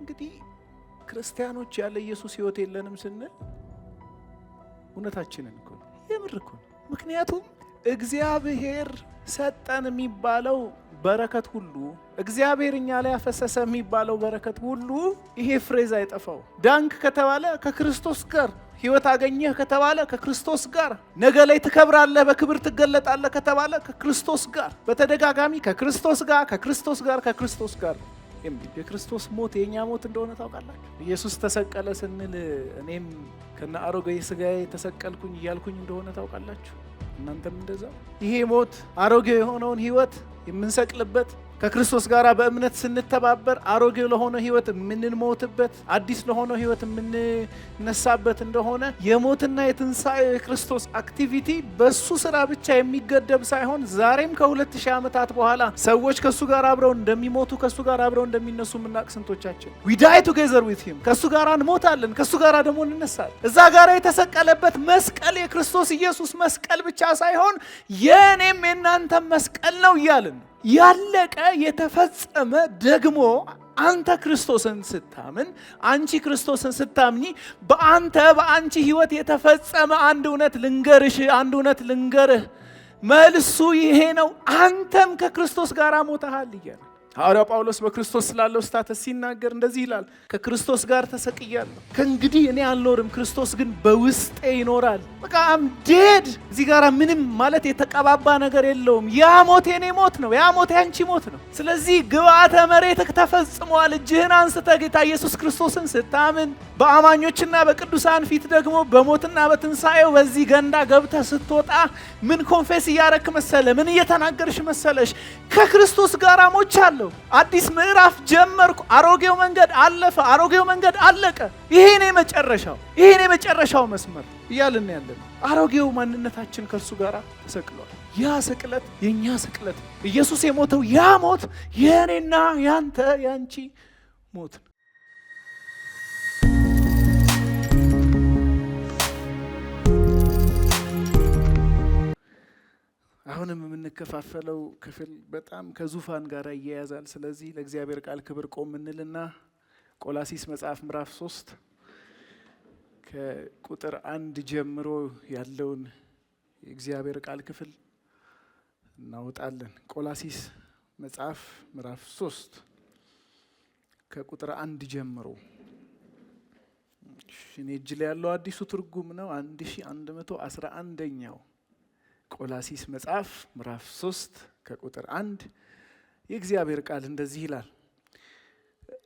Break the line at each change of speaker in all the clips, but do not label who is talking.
እንግዲህ ክርስቲያኖች ያለ ኢየሱስ ህይወት የለንም ስንል እውነታችንን እኮ ነው፣ የምር እኮ ነው። ምክንያቱም እግዚአብሔር ሰጠን የሚባለው በረከት ሁሉ እግዚአብሔር እኛ ላይ ያፈሰሰ የሚባለው በረከት ሁሉ ይሄ ፍሬዝ አይጠፋው። ዳንክ ከተባለ ከክርስቶስ ጋር፣ ህይወት አገኘህ ከተባለ ከክርስቶስ ጋር፣ ነገ ላይ ትከብራለህ በክብር ትገለጣለህ ከተባለ ከክርስቶስ ጋር፣ በተደጋጋሚ ከክርስቶስ ጋር ከክርስቶስ ጋር ከክርስቶስ ጋር። የክርስቶስ ሞት የኛ ሞት እንደሆነ ታውቃላችሁ። ኢየሱስ ተሰቀለ ስንል እኔም ከነ አሮጌ ስጋዬ ተሰቀልኩኝ እያልኩኝ እንደሆነ ታውቃላችሁ። እናንተም እንደዛ። ይሄ ሞት አሮጌ የሆነውን ህይወት የምንሰቅልበት፣ ከክርስቶስ ጋር በእምነት ስንተባበር አሮጌ ለሆነ ህይወት የምንሞትበት፣ አዲስ ለሆነ ህይወት የምንነሳበት እንደሆነ የሞትና የትንሣኤ የክርስቶስ አክቲቪቲ በሱ ስራ ብቻ የሚገደብ ሳይሆን ዛሬም ከ2000 ዓመታት በኋላ ሰዎች ከሱ ጋር አብረው እንደሚሞቱ ከሱ ጋር አብረው እንደሚነሱ የምናውቅ ስንቶቻችን? we die together with him። ከሱ ጋር እንሞታለን፣ ከሱ ጋር ደግሞ እንነሳለን። እዛ ጋር የተሰቀለበት መስቀል የክርስቶስ ኢየሱስ መስቀል ብቻ ሳይሆን የኔም የናንተም መስቀል ነው እያልን ያለቀ የተፈጸመ ደግሞ አንተ ክርስቶስን ስታምን፣ አንቺ ክርስቶስን ስታምኒ በአንቺ ህይወት የተፈጸመ አንድ እውነት ልንገርህ፣ መልሱ ይሄ ነው። አንተም ከክርስቶስ ጋር ሞተሃል እያለ ሐዋርያው ጳውሎስ በክርስቶስ ስላለው ስታተስ ሲናገር እንደዚህ ይላል፣ ከክርስቶስ ጋር ተሰቅያለሁ፣ ከእንግዲህ እኔ አልኖርም፣ ክርስቶስ ግን በውስጤ ይኖራል። በቃ አም ዴድ። እዚህ ጋር ምንም ማለት የተቀባባ ነገር የለውም። ያ ሞት የኔ ሞት ነው፣ ያ ሞት ያንቺ ሞት ነው። ስለዚህ ግብአተ መሬትህ ተፈጽሟል። እጅህን አንስተ ጌታ ኢየሱስ ክርስቶስን ስታምን፣ በአማኞችና በቅዱሳን ፊት ደግሞ በሞትና በትንሣኤው በዚህ ገንዳ ገብተህ ስትወጣ ምን ኮንፌስ እያረክ መሰለ? ምን እየተናገርሽ መሰለሽ? ከክርስቶስ ጋር ሞቻለሁ፣ አዲስ ምዕራፍ ጀመርኩ፣ አሮጌው መንገድ አለፈ፣ አሮጌው መንገድ አለቀ፣ ይሄ ነው የመጨረሻው መስመር እያልን ያለን። አሮጌው ማንነታችን ከእርሱ ጋር ተሰቅሏል። ያ ስቅለት የኛ ስቅለት፣ ኢየሱስ የሞተው ያ ሞት የኔና ያንተ ያንቺ ሞት ነው። አሁንም የምንከፋፈለው ክፍል በጣም ከዙፋን ጋር ይያያዛል። ስለዚህ ለእግዚአብሔር ቃል ክብር ቆም እንልና ቆላሲስ መጽሐፍ ምዕራፍ 3 ከቁጥር 1 ጀምሮ ያለውን የእግዚአብሔር ቃል ክፍል እናወጣለን። ቆላሲስ መጽሐፍ ምዕራፍ 3 ከቁጥር 1 ጀምሮ። እኔ እጅ ላይ ያለው አዲሱ ትርጉም ነው፣ 1111ኛው ቆላሲስ መጽሐፍ ምዕራፍ 3 ከቁጥር 1 የእግዚአብሔር ቃል እንደዚህ ይላል፣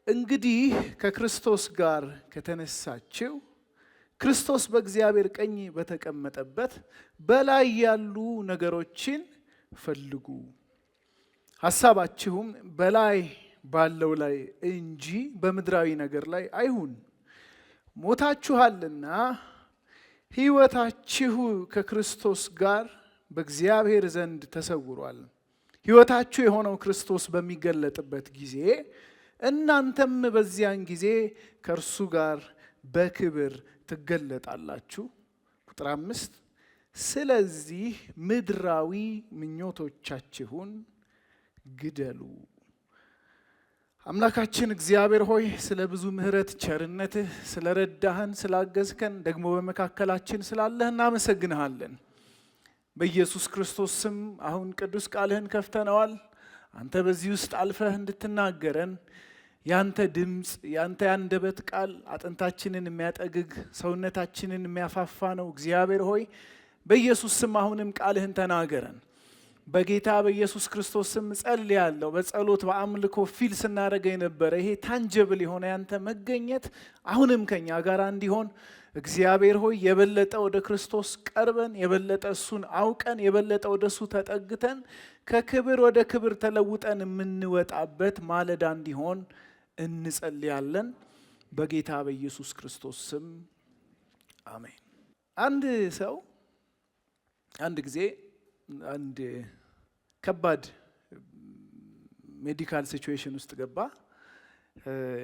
እንግዲህ ከክርስቶስ ጋር ከተነሳችሁ ክርስቶስ በእግዚአብሔር ቀኝ በተቀመጠበት በላይ ያሉ ነገሮችን ፈልጉ፣ ሐሳባችሁም በላይ ባለው ላይ እንጂ በምድራዊ ነገር ላይ አይሁን። ሞታችኋልና ሕይወታችሁ ከክርስቶስ ጋር በእግዚአብሔር ዘንድ ተሰውሯል። ሕይወታችሁ የሆነው ክርስቶስ በሚገለጥበት ጊዜ እናንተም በዚያን ጊዜ ከእርሱ ጋር በክብር ትገለጣላችሁ። ቁጥር 5 ስለዚህ ምድራዊ ምኞቶቻችሁን ግደሉ። አምላካችን እግዚአብሔር ሆይ ስለ ብዙ ምሕረት ቸርነትህ፣ ስለ ረዳህን፣ ስላገዝከን፣ ደግሞ በመካከላችን ስላለህ እናመሰግንሃለን። በኢየሱስ ክርስቶስ ስም አሁን ቅዱስ ቃልህን ከፍተነዋል። አንተ በዚህ ውስጥ አልፈህ እንድትናገረን ያንተ ድምፅ፣ ያንተ ያንደበት ቃል አጥንታችንን የሚያጠግግ ሰውነታችንን የሚያፋፋ ነው። እግዚአብሔር ሆይ በኢየሱስ ስም አሁንም ቃልህን ተናገረን። በጌታ በኢየሱስ ክርስቶስ ስም ጸልያለሁ። በጸሎት በአምልኮ ፊል ስናደርግ የነበረ ይሄ ታንጀብል የሆነ ያንተ መገኘት አሁንም ከኛ ጋር እንዲሆን እግዚአብሔር ሆይ የበለጠ ወደ ክርስቶስ ቀርበን የበለጠ እሱን አውቀን የበለጠ ወደ እሱ ተጠግተን ከክብር ወደ ክብር ተለውጠን የምንወጣበት ማለዳ እንዲሆን እንጸልያለን። በጌታ በኢየሱስ ክርስቶስ ስም አሜን። አንድ ሰው አንድ ጊዜ አንድ ከባድ ሜዲካል ሲቹዌሽን ውስጥ ገባ።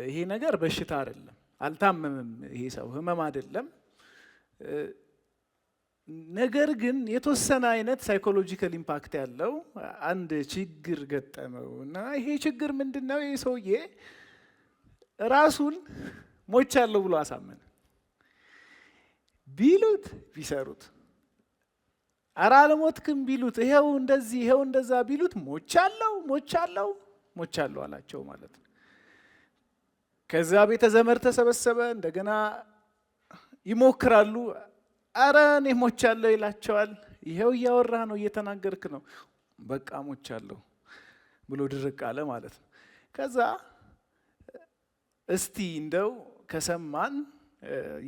ይሄ ነገር በሽታ አይደለም፣ አልታመመም። ይሄ ሰው ህመም አይደለም። ነገር ግን የተወሰነ አይነት ሳይኮሎጂካል ኢምፓክት ያለው አንድ ችግር ገጠመው እና ይሄ ችግር ምንድነው? ይሄ ሰውዬ ራሱን ሞቻለሁ ብሎ አሳመነ። ቢሉት ቢሰሩት ኧረ አልሞትክም ቢሉት ይሄው እንደዚህ ይሄው እንደዛ ቢሉት ሞቻለሁ አላቸው ማለት ነው። ከዛ ቤተ ዘመድ ተሰበሰበ። እንደገና ይሞክራሉ። ኧረ እኔ ሞቻለሁ ይላቸዋል። ይሄው እያወራ ነው እየተናገርክ ነው። በቃ ሞቻለሁ ብሎ ድርቅ አለ ማለት ነው። ከዛ እስቲ እንደው ከሰማን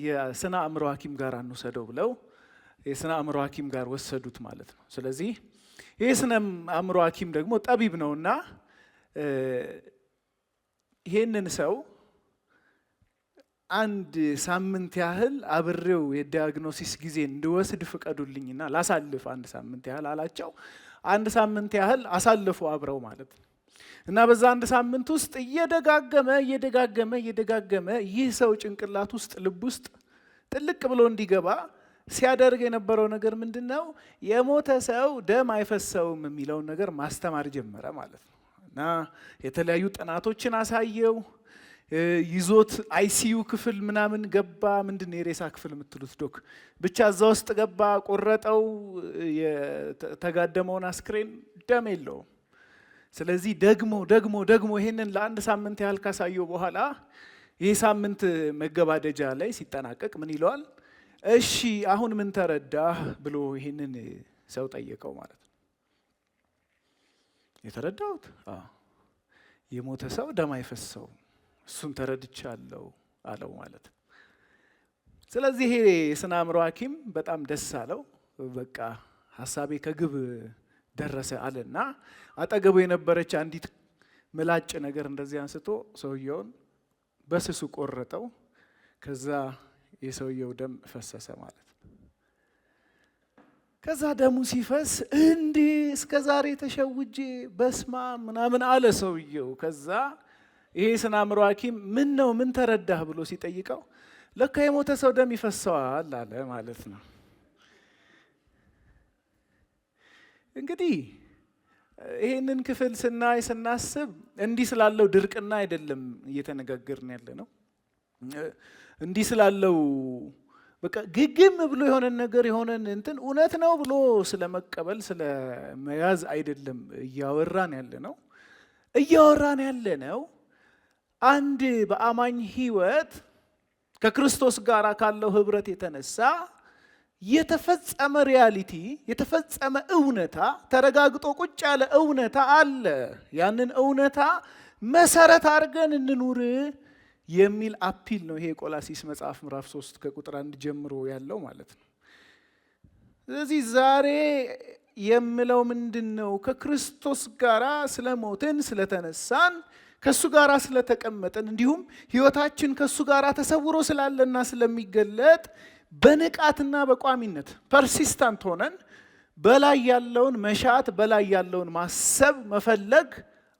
የስነ አእምሮ ሐኪም ጋር እንውሰደው ብለው የስነ አእምሮ ሐኪም ጋር ወሰዱት ማለት ነው። ስለዚህ ይህ ስነ አእምሮ ሐኪም ደግሞ ጠቢብ ነውና ይሄንን ሰው አንድ ሳምንት ያህል አብሬው የዲያግኖሲስ ጊዜ እንድወስድ ፍቀዱልኝና ላሳልፍ አንድ ሳምንት ያህል አላቸው። አንድ ሳምንት ያህል አሳልፉ አብረው ማለት ነው። እና በዛ አንድ ሳምንት ውስጥ እየደጋገመ ይህ ሰው ጭንቅላት ውስጥ ልብ ውስጥ ጥልቅ ብሎ እንዲገባ ሲያደርግ የነበረው ነገር ምንድነው? የሞተ ሰው ደም አይፈሰውም የሚለውን ነገር ማስተማር ጀመረ ማለት ነው። እና የተለያዩ ጥናቶችን አሳየው። ይዞት አይሲዩ ክፍል ምናምን ገባ። ምንድነው የሬሳ ክፍል የምትሉት ዶክ? ብቻ እዛ ውስጥ ገባ። ቆረጠው የተጋደመውን አስክሬን፣ ደም የለውም። ስለዚህ ደግሞ ይሄንን ለአንድ ሳምንት ያህል ካሳየው በኋላ ይህ ሳምንት መገባደጃ ላይ ሲጠናቀቅ ምን ይለዋል? እሺ አሁን ምን ተረዳህ ብሎ ይሄንን ሰው ጠየቀው ማለት ነው። የተረዳሁት የሞተ ሰው ደም አይፈሰውም፣ እሱን ተረድቻለሁ አለው ማለት ነው። ስለዚህ ይሄ የስነ አእምሮ ሐኪም በጣም ደስ አለው። በቃ ሀሳቤ ከግብ ደረሰ አለና አጠገቡ የነበረች አንዲት ምላጭ ነገር እንደዚህ አንስቶ ሰውየውን በስሱ ቆረጠው። ከዛ የሰውየው ደም ፈሰሰ ማለት ነው። ከዛ ደሙ ሲፈስ እንዴ እስከ ዛሬ ተሸውጄ በስማ ምናምን አለ ሰውየው። ከዛ ይሄ ስነ አእምሮ ሐኪም ምን ተረዳህ ብሎ ሲጠይቀው ለካ የሞተ ሰው ደም ይፈሰዋል አለ ማለት ነው። እንግዲህ ይሄንን ክፍል ስናስብ እንዲህ ስላለው ድርቅና አይደለም እየተነጋገርን ያለ ነው። እንዲህ ስላለው በቃ ግግም ብሎ የሆነን ነገር የሆነን እንትን እውነት ነው ብሎ ስለመቀበል ስለመያዝ አይደለም እያወራን ያለ ነው። አንድ በአማኝ ሕይወት ከክርስቶስ ጋር ካለው ህብረት የተነሳ የተፈጸመ ሪያሊቲ የተፈጸመ እውነታ ተረጋግጦ ቁጭ ያለ እውነታ አለ። ያንን እውነታ መሰረት አድርገን እንኑር የሚል አፒል ነው ይሄ ቆላሲስ መጽሐፍ ምዕራፍ 3 ከቁጥር 1 ጀምሮ ያለው ማለት ነው። ስለዚህ ዛሬ የምለው ምንድነው? ከክርስቶስ ጋር ስለሞትን ስለተነሳን ከሱ ጋር ስለተቀመጥን እንዲሁም ህይወታችን ከሱ ጋር ተሰውሮ ስላለና ስለሚገለጥ በንቃትና በቋሚነት ፐርሲስታንት ሆነን በላይ ያለውን መሻት በላይ ያለውን ማሰብ መፈለግ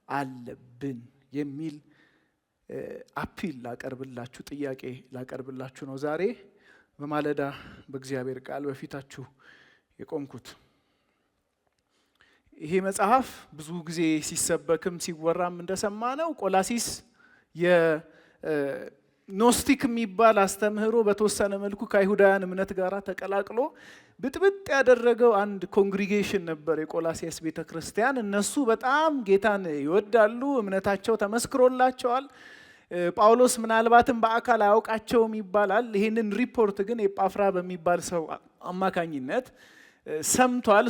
አለብን የሚል አፒል ላቀርብላችሁ ጥያቄ ላቀርብላችሁ ነው ዛሬ በማለዳ በእግዚአብሔር ቃል በፊታችሁ የቆምኩት። ይሄ መጽሐፍ ብዙ ጊዜ ሲሰበክም ሲወራም እንደሰማነው ቆላሲስ የኖስቲክ የሚባል አስተምህሮ በተወሰነ መልኩ ከአይሁዳውያን እምነት ጋር ተቀላቅሎ ብጥብጥ ያደረገው አንድ ኮንግሪጌሽን ነበር፣ የቆላሲያስ ቤተክርስቲያን። እነሱ በጣም ጌታን ይወዳሉ፣ እምነታቸው ተመስክሮላቸዋል። ጳውሎስ ምናልባትም በአካል አያውቃቸውም ይባላል። ይህንን ሪፖርት ግን ኤጳፍራ በሚባል ሰው አማካኝነት ሰምቷል።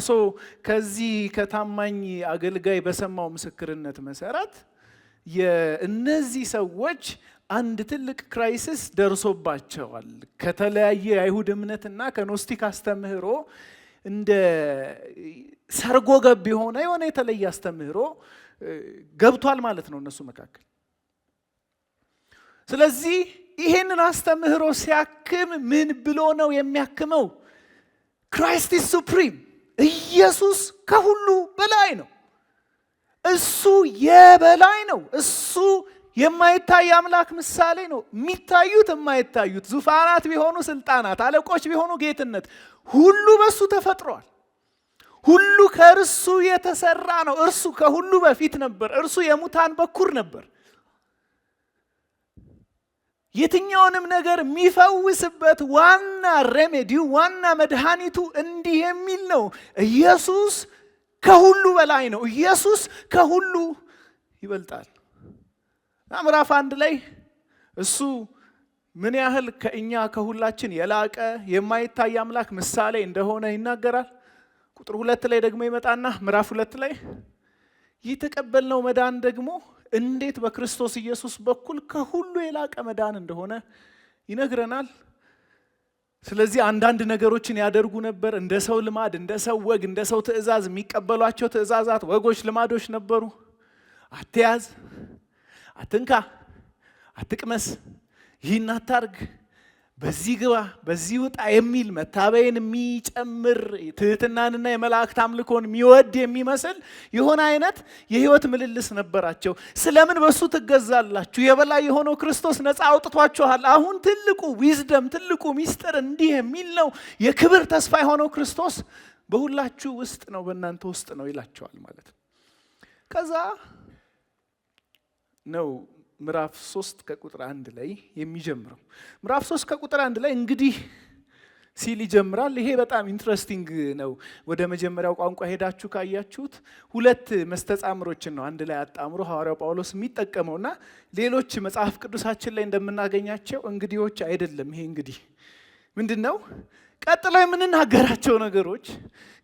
ከዚህ ከታማኝ አገልጋይ በሰማው ምስክርነት መሰረት የእነዚህ ሰዎች አንድ ትልቅ ክራይሲስ ደርሶባቸዋል። ከተለያየ የአይሁድ እምነትና ከኖስቲክ አስተምህሮ እንደ ሰርጎ ገብ የሆነ የተለየ አስተምህሮ ገብቷል ማለት ነው እነሱ መካከል። ስለዚህ ይሄንን አስተምህሮ ሲያክም ምን ብሎ ነው የሚያክመው? ክራይስት ኢዝ ሱፕሪም፣ ኢየሱስ ከሁሉ በላይ ነው። እሱ የበላይ ነው። እሱ የማይታይ አምላክ ምሳሌ ነው። የሚታዩት የማይታዩት ዙፋናት ቢሆኑ ስልጣናት፣ አለቆች ቢሆኑ ጌትነት፣ ሁሉ በሱ ተፈጥሯል። ሁሉ ከእርሱ የተሰራ ነው። እርሱ ከሁሉ በፊት ነበር። እርሱ የሙታን በኩር ነበር። የትኛውንም ነገር የሚፈውስበት ዋና ሬሜዲው ዋና መድኃኒቱ እንዲህ የሚል ነው። ኢየሱስ ከሁሉ በላይ ነው። ኢየሱስ ከሁሉ ይበልጣል። ምዕራፍ 1 ላይ እሱ ምን ያህል ከእኛ ከሁላችን የላቀ የማይታይ አምላክ ምሳሌ እንደሆነ ይናገራል። ቁጥር 2 ላይ ደግሞ ይመጣና ምዕራፍ 2 ላይ የተቀበልነው መዳን ደግሞ እንዴት በክርስቶስ ኢየሱስ በኩል ከሁሉ የላቀ መዳን እንደሆነ ይነግረናል። ስለዚህ አንዳንድ ነገሮችን ያደርጉ ነበር። እንደ ሰው ልማድ፣ እንደ ሰው ወግ፣ እንደ ሰው ትእዛዝ የሚቀበሏቸው ትእዛዛት፣ ወጎች፣ ልማዶች ነበሩ። አትያዝ፣ አትንካ፣ አትቅመስ፣ ይህን አታርግ፣ በዚህ ግባ፣ በዚህ ውጣ የሚል መታበይን የሚጨምር ትህትናንና የመላእክት አምልኮን የሚወድ የሚመስል የሆነ አይነት የህይወት ምልልስ ነበራቸው። ስለምን በሱ ትገዛላችሁ? የበላይ የሆነው ክርስቶስ ነፃ አውጥቷችኋል። አሁን ትልቁ ዊዝደም፣ ትልቁ ሚስጥር እንዲህ የሚል ነው። የክብር ተስፋ የሆነው ክርስቶስ በሁላችሁ ውስጥ ነው፣ በእናንተ ውስጥ ነው ይላቸዋል ማለት ነው። ከዛ ነው ምዕራፍ 3 ከቁጥር 1 ላይ የሚጀምረው። ምዕራፍ 3 ከቁጥር 1 ላይ እንግዲህ ሲል ይጀምራል። ይሄ በጣም ኢንትረስቲንግ ነው። ወደ መጀመሪያው ቋንቋ ሄዳችሁ ካያችሁት ሁለት መስተጻምሮችን ነው አንድ ላይ አጣምሮ ሐዋርያው ጳውሎስ የሚጠቀመውና ሌሎች መጽሐፍ ቅዱሳችን ላይ እንደምናገኛቸው እንግዲዎች አይደለም። ይሄ እንግዲህ ምንድነው? ቀጥሎ የምንናገራቸው ነገሮች፣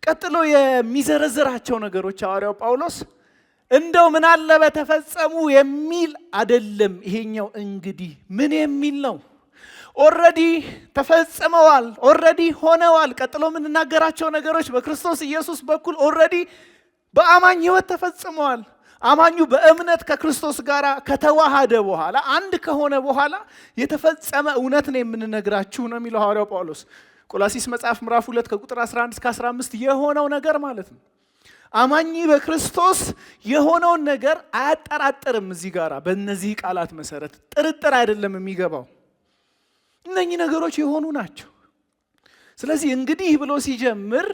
ቀጥሎ የሚዘረዝራቸው ነገሮች ሐዋርያው ጳውሎስ እንደው ምን አለ በተፈጸሙ የሚል አይደለም። ይሄኛው እንግዲህ ምን የሚል ነው? ኦሬዲ ተፈጽመዋል፣ ኦሬዲ ሆነዋል። ቀጥሎ የምንናገራቸው ነገሮች በክርስቶስ ኢየሱስ በኩል ኦሬዲ በአማኝ ሕይወት ተፈጽመዋል። አማኙ በእምነት ከክርስቶስ ጋር ከተዋሃደ በኋላ አንድ ከሆነ በኋላ የተፈጸመ እውነት ነው የምንነግራችሁ ነው የሚለው ሐዋርያው ጳውሎስ ቆላሲስ መጽሐፍ ምዕራፍ 2 ከቁጥር 11 እስከ 15 የሆነው ነገር ማለት ነው። አማኝ በክርስቶስ የሆነውን ነገር አያጠራጥርም። እዚህ ጋር በእነዚህ ቃላት መሰረት ጥርጥር አይደለም የሚገባው። እነኚህ ነገሮች የሆኑ ናቸው። ስለዚህ እንግዲህ ብሎ ሲጀምር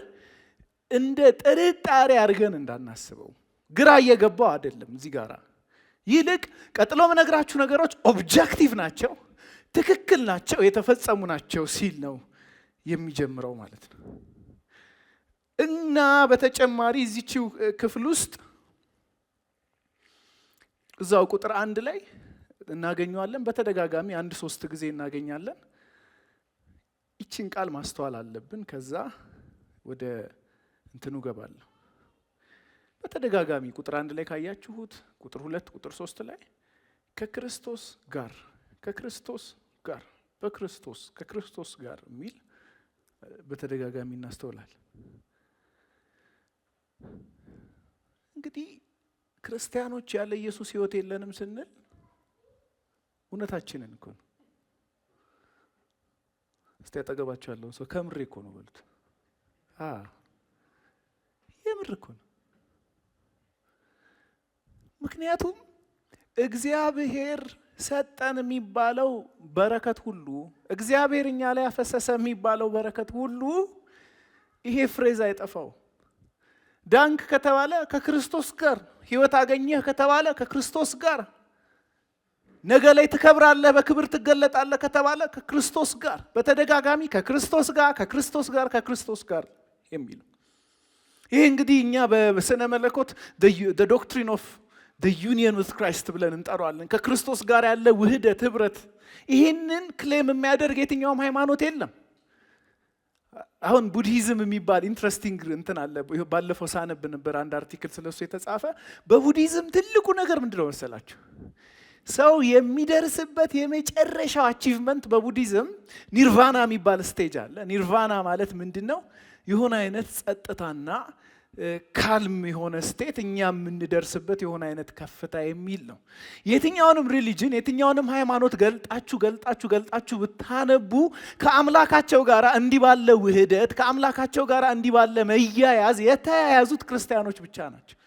እንደ ጥርጣሬ አድርገን እንዳናስበው፣ ግራ እየገባው አይደለም እዚህ ጋር። ይልቅ ቀጥሎ የምነግራችሁ ነገሮች ኦብጀክቲቭ ናቸው፣ ትክክል ናቸው፣ የተፈጸሙ ናቸው ሲል ነው የሚጀምረው ማለት ነው። እና በተጨማሪ እዚህው ክፍል ውስጥ እዛው ቁጥር 1 ላይ እናገኘዋለን። በተደጋጋሚ 1-3 ጊዜ እናገኛለን። ይችን ቃል ማስተዋል አለብን። ከዛ ወደ እንትኑ ገባለሁ። በተደጋጋሚ ቁጥር 1 ላይ ካያችሁት ቁጥር 2፣ ቁጥር 3 ላይ ከክርስቶስ ጋር፣ ከክርስቶስ ጋር፣ በክርስቶስ ከክርስቶስ ጋር የሚል በተደጋጋሚ እናስተውላለን። እንግዲህ ክርስቲያኖች ያለ ኢየሱስ ሕይወት የለንም ስንል እውነታችንን እኮ ነው። እስቲ ያጠገባችሁ ያለውን ሰው ከምሬ እኮ ነው በሉት። የምር እኮ ነው። ምክንያቱም እግዚአብሔር ሰጠን የሚባለው በረከት ሁሉ፣ እግዚአብሔር እኛ ላይ ያፈሰሰ የሚባለው በረከት ሁሉ ይሄ ፍሬዝ አይጠፋው። ዳንክ ከተባለ ከክርስቶስ ጋር፣ ህይወት አገኘህ ከተባለ ከክርስቶስ ጋር፣ ነገ ላይ ትከብራለህ በክብር ትገለጣለህ ከተባለ ከክርስቶስ ጋር፣ በተደጋጋሚ ከክርስቶስ ጋር፣ ከክርስቶስ ጋር፣ ከክርስቶስ ጋር የሚለው ይሄ እንግዲህ እኛ በስነ መለኮት the doctrine of the union with Christ ብለን እንጠራዋለን። ከክርስቶስ ጋር ያለ ውህደት፣ ህብረት። ይሄንን ክሌም የሚያደርግ የትኛውም ሃይማኖት የለም። አሁን ቡድሂዝም የሚባል ኢንትረስቲንግ እንትን አለ። ባለፈው ሳነብ ነበር አንድ አርቲክል ስለሱ የተጻፈ። በቡድሂዝም ትልቁ ነገር ምንድነው መሰላችሁ? ሰው የሚደርስበት የመጨረሻው አቺቭመንት በቡድሂዝም ኒርቫና የሚባል ስቴጅ አለ። ኒርቫና ማለት ምንድነው? የሆነ አይነት ጸጥታና ካልም የሆነ ስቴት እኛ የምንደርስበት የሆነ አይነት ከፍታ የሚል ነው። የትኛውንም ሪሊጅን የትኛውንም ሃይማኖት ገልጣችሁ ብታነቡ ከአምላካቸው ጋር እንዲህ ባለ ውህደት፣ ከአምላካቸው ጋር እንዲህ ባለ መያያዝ የተያያዙት ክርስቲያኖች ብቻ ናቸው።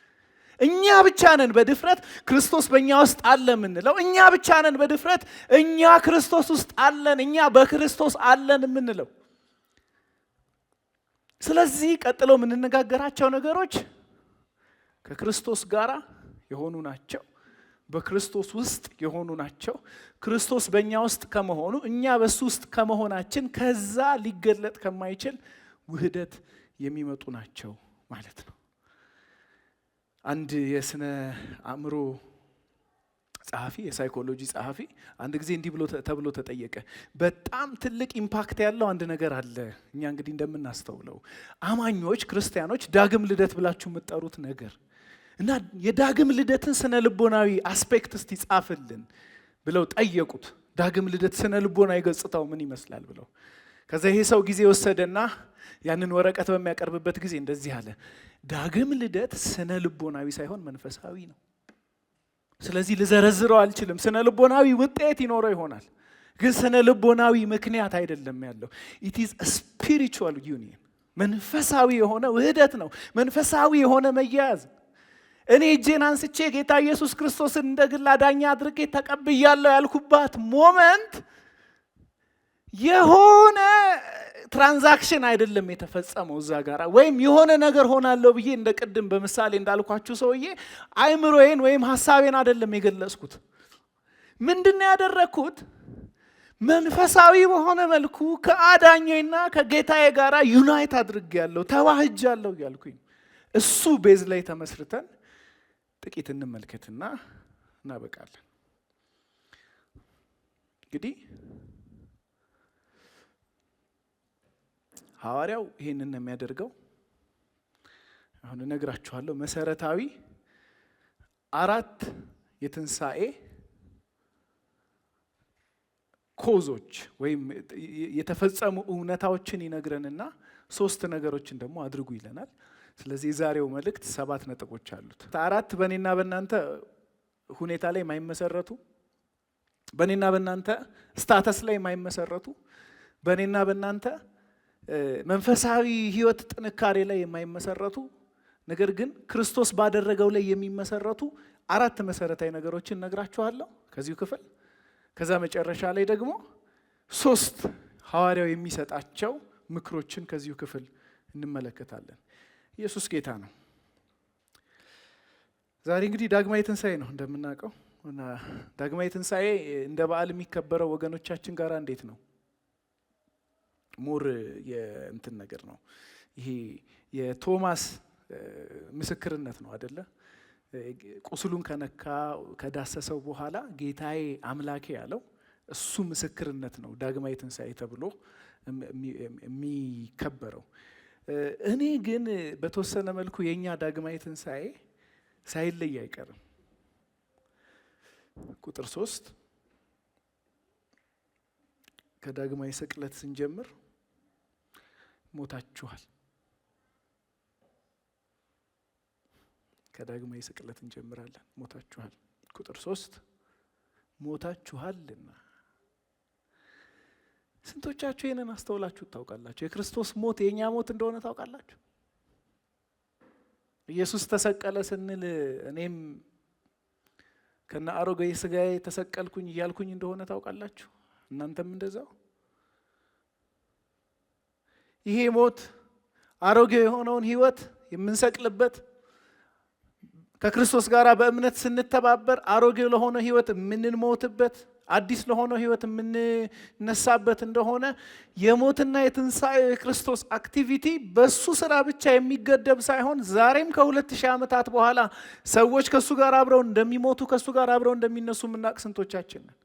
እኛ ብቻ ነን በድፍረት ክርስቶስ በእኛ ውስጥ አለ የምንለው። እኛ ብቻ ነን በድፍረት እኛ ክርስቶስ ውስጥ አለን፣ እኛ በክርስቶስ አለን የምንለው። ስለዚህ ቀጥሎ የምንነጋገራቸው ነገሮች ከክርስቶስ ጋር የሆኑ ናቸው። በክርስቶስ ውስጥ የሆኑ ናቸው። ክርስቶስ በእኛ ውስጥ ከመሆኑ እኛ በሱ ውስጥ ከመሆናችን ከዛ ሊገለጥ ከማይችል ውህደት የሚመጡ ናቸው ማለት ነው። አንድ የስነ አእምሮ ጸሐፊ የሳይኮሎጂ ጸሐፊ አንድ ጊዜ እንዲህ ብሎ ተብሎ ተጠየቀ። በጣም ትልቅ ኢምፓክት ያለው አንድ ነገር አለ። እኛ እንግዲህ እንደምናስተውለው አማኞች ክርስቲያኖች ዳግም ልደት ብላችሁ የምትጠሩት ነገር እና የዳግም ልደትን ስነ ልቦናዊ አስፔክት እስቲ ጻፍልን ብለው ጠየቁት። ዳግም ልደት ስነ ልቦናዊ ገጽታው ምን ይመስላል ብለው። ከዛ ይሄ ሰው ጊዜ ወሰደና ያንን ወረቀት በሚያቀርብበት ጊዜ እንደዚህ አለ። ዳግም ልደት ስነ ልቦናዊ ሳይሆን መንፈሳዊ ነው። ስለዚህ ልዘረዝረው አልችልም። ስነ ልቦናዊ ውጤት ይኖረው ይሆናል፣ ግን ስነ ልቦናዊ ምክንያት አይደለም ያለው። ኢት ኢዝ አ ስፒሪቹዋል ዩኒየን፣ መንፈሳዊ የሆነ ውህደት ነው። መንፈሳዊ የሆነ መያያዝ። እኔ እጄን አንስቼ ጌታ ኢየሱስ ክርስቶስን እንደ ግል አዳኝ አድርጌ ተቀብያለሁ ያልኩባት ሞመንት የሆነ ትራንዛክሽን አይደለም የተፈጸመው እዛ ጋር፣ ወይም የሆነ ነገር ሆናለሁ ብዬ እንደ ቅድም በምሳሌ እንዳልኳችሁ ሰውዬ አይምሮዬን ወይም ሐሳቤን አይደለም የገለጽኩት። ምንድነው ያደረኩት? መንፈሳዊ በሆነ መልኩ ከአዳኜና ከጌታዬ ጋር ዩናይት አድርጌያለሁ፣ ተዋህጃለሁ ያልኩኝ። እሱ ቤዝ ላይ ተመስርተን ጥቂት እንመልከትና እናበቃለን። እንግዲህ ሐዋርያው ይሄንን ነው የሚያደርገው። አሁን እነግራችኋለሁ። መሰረታዊ 4 የትንሣኤ ኮዞች ወይም የተፈጸሙ እውነታዎችን ይነግረንና 3 ነገሮችን ደግሞ አድርጉ ይለናል። ስለዚህ የዛሬው መልእክት 7 ነጥቦች አሉት። 4 በእኔና በእናንተ ሁኔታ ላይ የማይመሰረቱ፣ በእኔና በእናንተ ስታተስ ላይ የማይመሰረቱ፣ በእኔና በእናንተ መንፈሳዊ ህይወት ጥንካሬ ላይ የማይመሰረቱ፣ ነገር ግን ክርስቶስ ባደረገው ላይ የሚመሰረቱ 4 መሰረታዊ ነገሮችን ነግራችኋለሁ ከዚሁ ክፍል። ከዛ መጨረሻ ላይ ደግሞ 3 ሐዋርያው የሚሰጣቸው ምክሮችን ከዚሁ ክፍል እንመለከታለን። ኢየሱስ ጌታ ነው። ዛሬ እንግዲህ ዳግማዊ ትንሣኤ ነው እንደምናውቀው እና ዳግማዊ ትንሣኤ እንደ በዓል የሚከበረው ወገኖቻችን ጋር እንዴት ነው? ሞር የእንትን ነገር ነው። ይሄ የቶማስ ምስክርነት ነው አይደለ? ቁስሉን ከነካ ከዳሰሰው በኋላ ጌታዬ አምላኬ ያለው እሱ ምስክርነት ነው ዳግማዊ ትንሣኤ ተብሎ የሚከበረው። እኔ ግን በተወሰነ መልኩ የኛ ዳግማዊ ትንሣኤ ሳይለይ አይቀርም። ቁጥር 3 ከዳግማዊ ስቅለት ስንጀምር ሞታችኋል። ከዳግማዊ ስቅለት እንጀምራለን። ሞታችኋል። ቁጥር 3 ሞታችኋልና። ስንቶቻችሁ ይሄንን አስተውላችሁ ታውቃላችሁ? የክርስቶስ ሞት የኛ ሞት እንደሆነ ታውቃላችሁ? ኢየሱስ ተሰቀለ ስንል እኔም ከነ አሮጌ ስጋዬ ተሰቀልኩኝ እያልኩኝ እንደሆነ ታውቃላችሁ? እናንተም እንደዛው። ይሄ ሞት አሮጌ የሆነውን ህይወት የምንሰቅልበት፣ ከክርስቶስ ጋር በእምነት ስንተባበር አሮጌ ለሆነ ህይወት የምንሞትበት፣ አዲስ ለሆነ ህይወት የምንነሳበት እንደሆነ የሞትና የትንሣኤ የክርስቶስ አክቲቪቲ በሱ ስራ ብቻ የሚገደብ ሳይሆን ዛሬም ከ2000 ዓመታት በኋላ ሰዎች ከሱ ጋር አብረው እንደሚሞቱ ከሱ ጋር አብረው እንደሚነሱ የምናውቅ ስንቶቻችን ነን?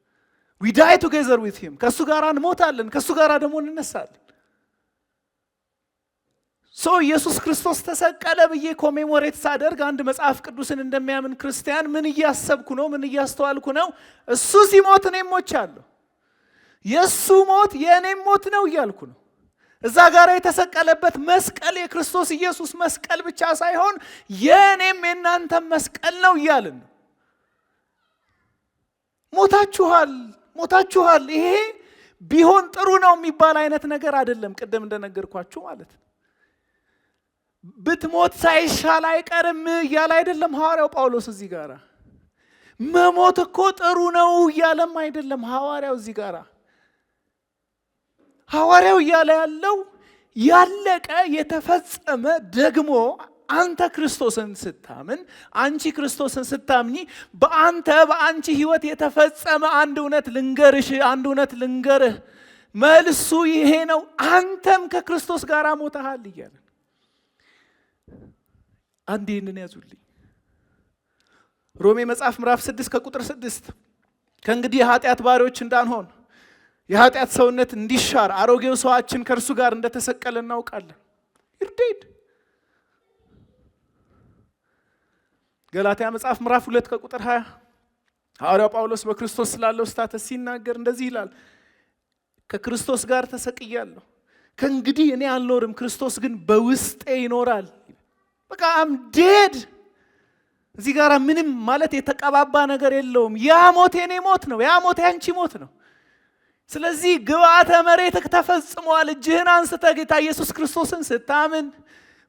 we die together with him። ከሱ ጋር እንሞታለን፣ ከሱ ጋር ደግሞ እንነሳለን። ኢየሱስ ክርስቶስ ተሰቀለ ብዬ ኮሜሞሬት ሳደርግ አንድ መጽሐፍ ቅዱስን እንደሚያምን ክርስቲያን ምን እያሰብኩ ነው? ምን እያስተዋልኩ ነው? እሱ ሲሞት እኔም ሞቻለሁ፣ የእሱ ሞት የእኔም ሞት ነው እያልኩ ነው። እዛ ጋር የተሰቀለበት መስቀል የክርስቶስ ኢየሱስ መስቀል ብቻ ሳይሆን የእኔም የእናንተም መስቀል ነው እያልን ነው። ሞታችኋል። ይሄ ቢሆን ጥሩ ነው የሚባል አይነት ነገር አይደለም። ቅድም እንደነገርኳችሁ ማለት ነው። ብትሞት ሳይሻል አይቀርም እያለ አይደለም ሐዋርያው ጳውሎስ እዚህ ጋር። መሞት እኮ ጥሩ ነው እያለም አይደለም ሐዋርያው እዚህ ጋር። ሐዋርያው እያለ ያለው ያለቀ የተፈጸመ ደግሞ አንተ ክርስቶስን ስታምን፣ አንቺ ክርስቶስን ስታምኚ በአንቺ ህይወት የተፈጸመ አንድ እውነት ልንገርህ፣ መልሱ ይሄ ነው። አንተም ከክርስቶስ ጋር ሞተሃል እያለ አንዴ ይህንን ያዙልኝ። ሮሜ መጽሐፍ ምዕራፍ 6 ከቁጥር 6 ከእንግዲህ የኃጢአት ባሪያዎች እንዳንሆን የኃጢአት ሰውነት እንዲሻር አሮጌው ሰዋችን ከእርሱ ጋር እንደተሰቀለ እናውቃለን። ይርዴድ ገላትያ መጽሐፍ ምዕራፍ 2 ከቁጥር 20 ሐዋርያው ጳውሎስ በክርስቶስ ስላለው ስታተስ ሲናገር እንደዚህ ይላል፣ ከክርስቶስ ጋር ተሰቅያለሁ፣ ከእንግዲህ እኔ አልኖርም፣ ክርስቶስ ግን በውስጤ ይኖራል። በቃ አምዴድ እዚህ ጋር ምንም ማለት የተቀባባ ነገር የለውም። ያ ሞት የኔ ሞት ነው፣ ያ ሞት ያንቺ ሞት ነው። ስለዚህ ግብአተ መሬትህ ተፈጽሟል። እጅህን አንስተህ ጌታ ኢየሱስ ክርስቶስን ስታምን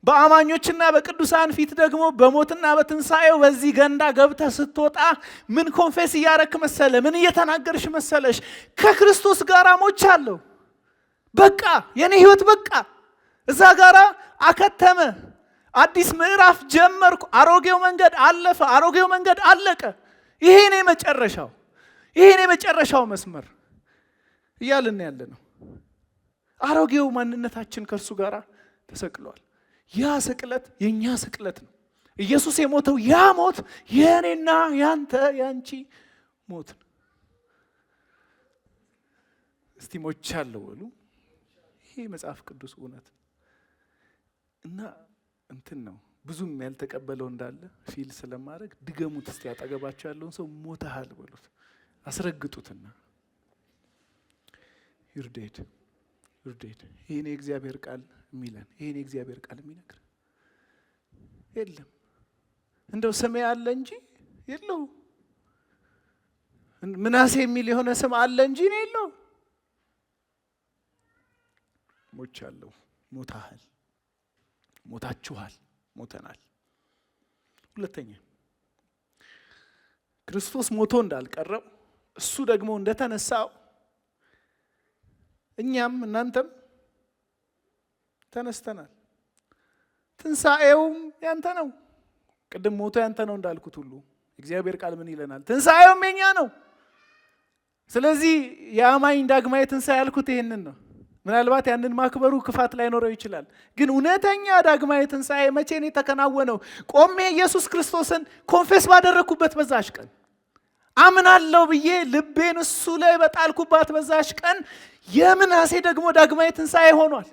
በአማኞችና በቅዱሳን ፊት ደግሞ በሞትና በትንሣኤው በዚህ ገንዳ ገብተህ ስትወጣ ምን ኮንፌስ እያረክ መሰለ? ምን እየተናገርሽ መሰለሽ? ከክርስቶስ ጋር ሞቻለሁ። በቃ የኔ ህይወት በቃ እዛ ጋር አከተመ። አዲስ ምዕራፍ ጀመርኩ። አሮጌው መንገድ አለፈ፣ አሮጌው መንገድ አለቀ። ይሄ ነው መጨረሻው፣ ይሄ ነው መጨረሻው መስመር እያልን ያለ ነው። አሮጌው ማንነታችን ከእርሱ ጋር ተሰቅሏል። ያ ስቅለት የኛ ስቅለት ነው። ኢየሱስ የሞተው ያ ሞት የኔና ያንተ ያንቺ ሞት ነው። እስቲ ሞቻለሁ በሉ። ይሄ መጽሐፍ ቅዱስ እውነት እና እንትን ነው። ብዙም ያልተቀበለው እንዳለ ፊል ስለማድረግ ድገሙት እስቲ። ያጠገባቸው ያለውን ሰው ሞተሃል በሉት፣ አስረግጡትና ይርዴድ ይሄን የእግዚአብሔር ቃል የሚለን፣ ይሄን የእግዚአብሔር ቃል የሚነግር የለም። እንደው ስሜ አለ እንጂ የለው። ምናሴ የሚል የሆነ ስም አለ እንጂ ነው የለው። ሞቻለሁ፣ ሞታሃል፣ ሞታችኋል፣ ሞተናል። ሁለተኛ ክርስቶስ ሞቶ እንዳልቀረው እሱ ደግሞ እንደተነሳው እኛም እናንተም ተነስተናል። ትንሣኤውም ያንተ ነው። ቅድም ሞቶ ያንተ ነው እንዳልኩት ሁሉ እግዚአብሔር ቃል ምን ይለናል? ትንሣኤውም የኛ ነው። ስለዚህ የአማኝ ዳግማዊ ትንሣኤ ያልኩት ይሄንን ነው። ምናልባት ያንን ማክበሩ ክፋት ላይኖረው ይችላል። ግን እውነተኛ ዳግማዊ ትንሣኤ መቼ ነው የተከናወነው? ቆሜ ኢየሱስ ክርስቶስን ኮንፌስ ባደረኩበት በዛሽ ቀን፣ አምናለሁ ብዬ ልቤን እሱ ላይ በጣልኩባት በዛሽ ቀን የምናሴ ደግሞ ዳግማዊ ትንሣኤ ሆኗል።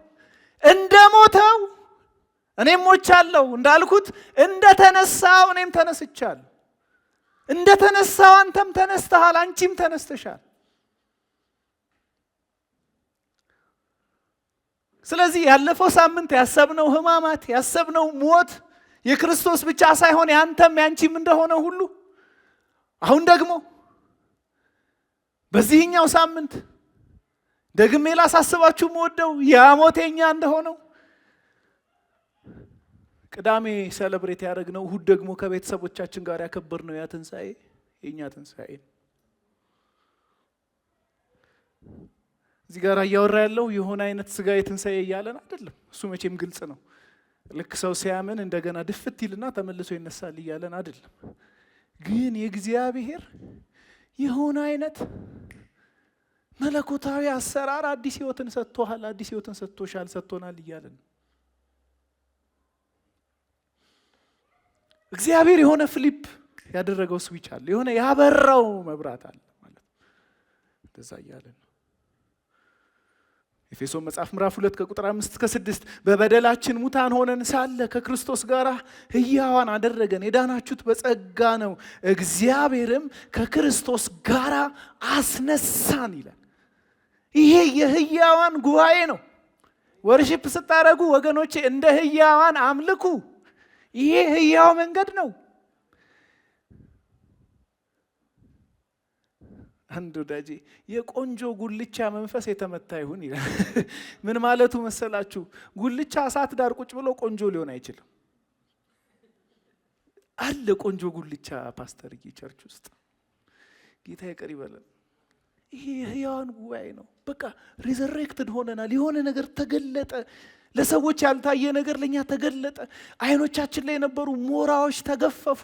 እንደ ሞተው እኔም ሞቻለሁ እንዳልኩት እንደ ተነሳው እኔም ተነስቻለሁ። እንደ ተነሳው አንተም ተነስተሃል፣ አንቺም ተነስተሻል። ስለዚህ ያለፈው ሳምንት ያሰብነው ሕማማት ያሰብነው ሞት የክርስቶስ ብቻ ሳይሆን ያንተም ያንቺም እንደሆነ ሁሉ አሁን ደግሞ በዚህኛው ሳምንት ደግሜ ላሳስባችሁ የምወደው ያ ሞት የኛ እንደሆነው ቅዳሜ ሴሌብሬት ያደረግነው እሁድ ደግሞ ከቤተሰቦቻችን ጋር ያከበርነው ያ ትንሣኤ የኛ ትንሣኤ። እዚህ ጋር እያወራ ያለው የሆነ አይነት ስጋዊ ትንሣኤ እያለን አይደለም። እሱ መቼም ግልጽ ነው። ልክ ሰው ሲያምን እንደገና ድፍት ይልና ተመልሶ ይነሳል እያለን አይደለም። ግን የእግዚአብሔር የሆነ አይነት መለኮታዊ አሰራር አዲስ ህይወትን ሰጥቶሃል፣ አዲስ ህይወትን ሰጥቶሻል፣ ሰጥቶናል እያለን እግዚአብሔር የሆነ ፍሊፕ ያደረገው ስዊች አለ፣ የሆነ ያበራው መብራት አለ ማለት እንደዛ እያለን ነው። ኤፌሶን መጽሐፍ ምዕራፍ 2 ከቁጥር 5 እስከ 6 በበደላችን ሙታን ሆነን ሳለ ከክርስቶስ ጋር ሕያዋን አደረገን። የዳናችሁት በጸጋ ነው፣ እግዚአብሔርም ከክርስቶስ ጋር አስነሳን ይላል። ይሄ የሕያዋን ጉባኤ ነው። ወርሺፕ ስታረጉ ወገኖቼ እንደ ሕያዋን አምልኩ። ይሄ ሕያው መንገድ ነው። አንድ ወዳጄ የቆንጆ ጉልቻ መንፈስ የተመታ ይሁን ይላል። ምን ማለቱ መሰላችሁ? ጉልቻ እሳት ዳር ቁጭ ብሎ ቆንጆ ሊሆን አይችልም። አለ ቆንጆ ጉልቻ ፓስተር ቸርች ውስጥ ጌታ ይቅር ይበለን። ይሄ የሕያዋን ጉባኤ ነው። በቃ ሪዘሬክትድ ሆነናል። የሆነ ነገር ተገለጠ። ለሰዎች ያልታየ ነገር ለኛ ተገለጠ። አይኖቻችን ላይ የነበሩ ሞራዎች ተገፈፉ።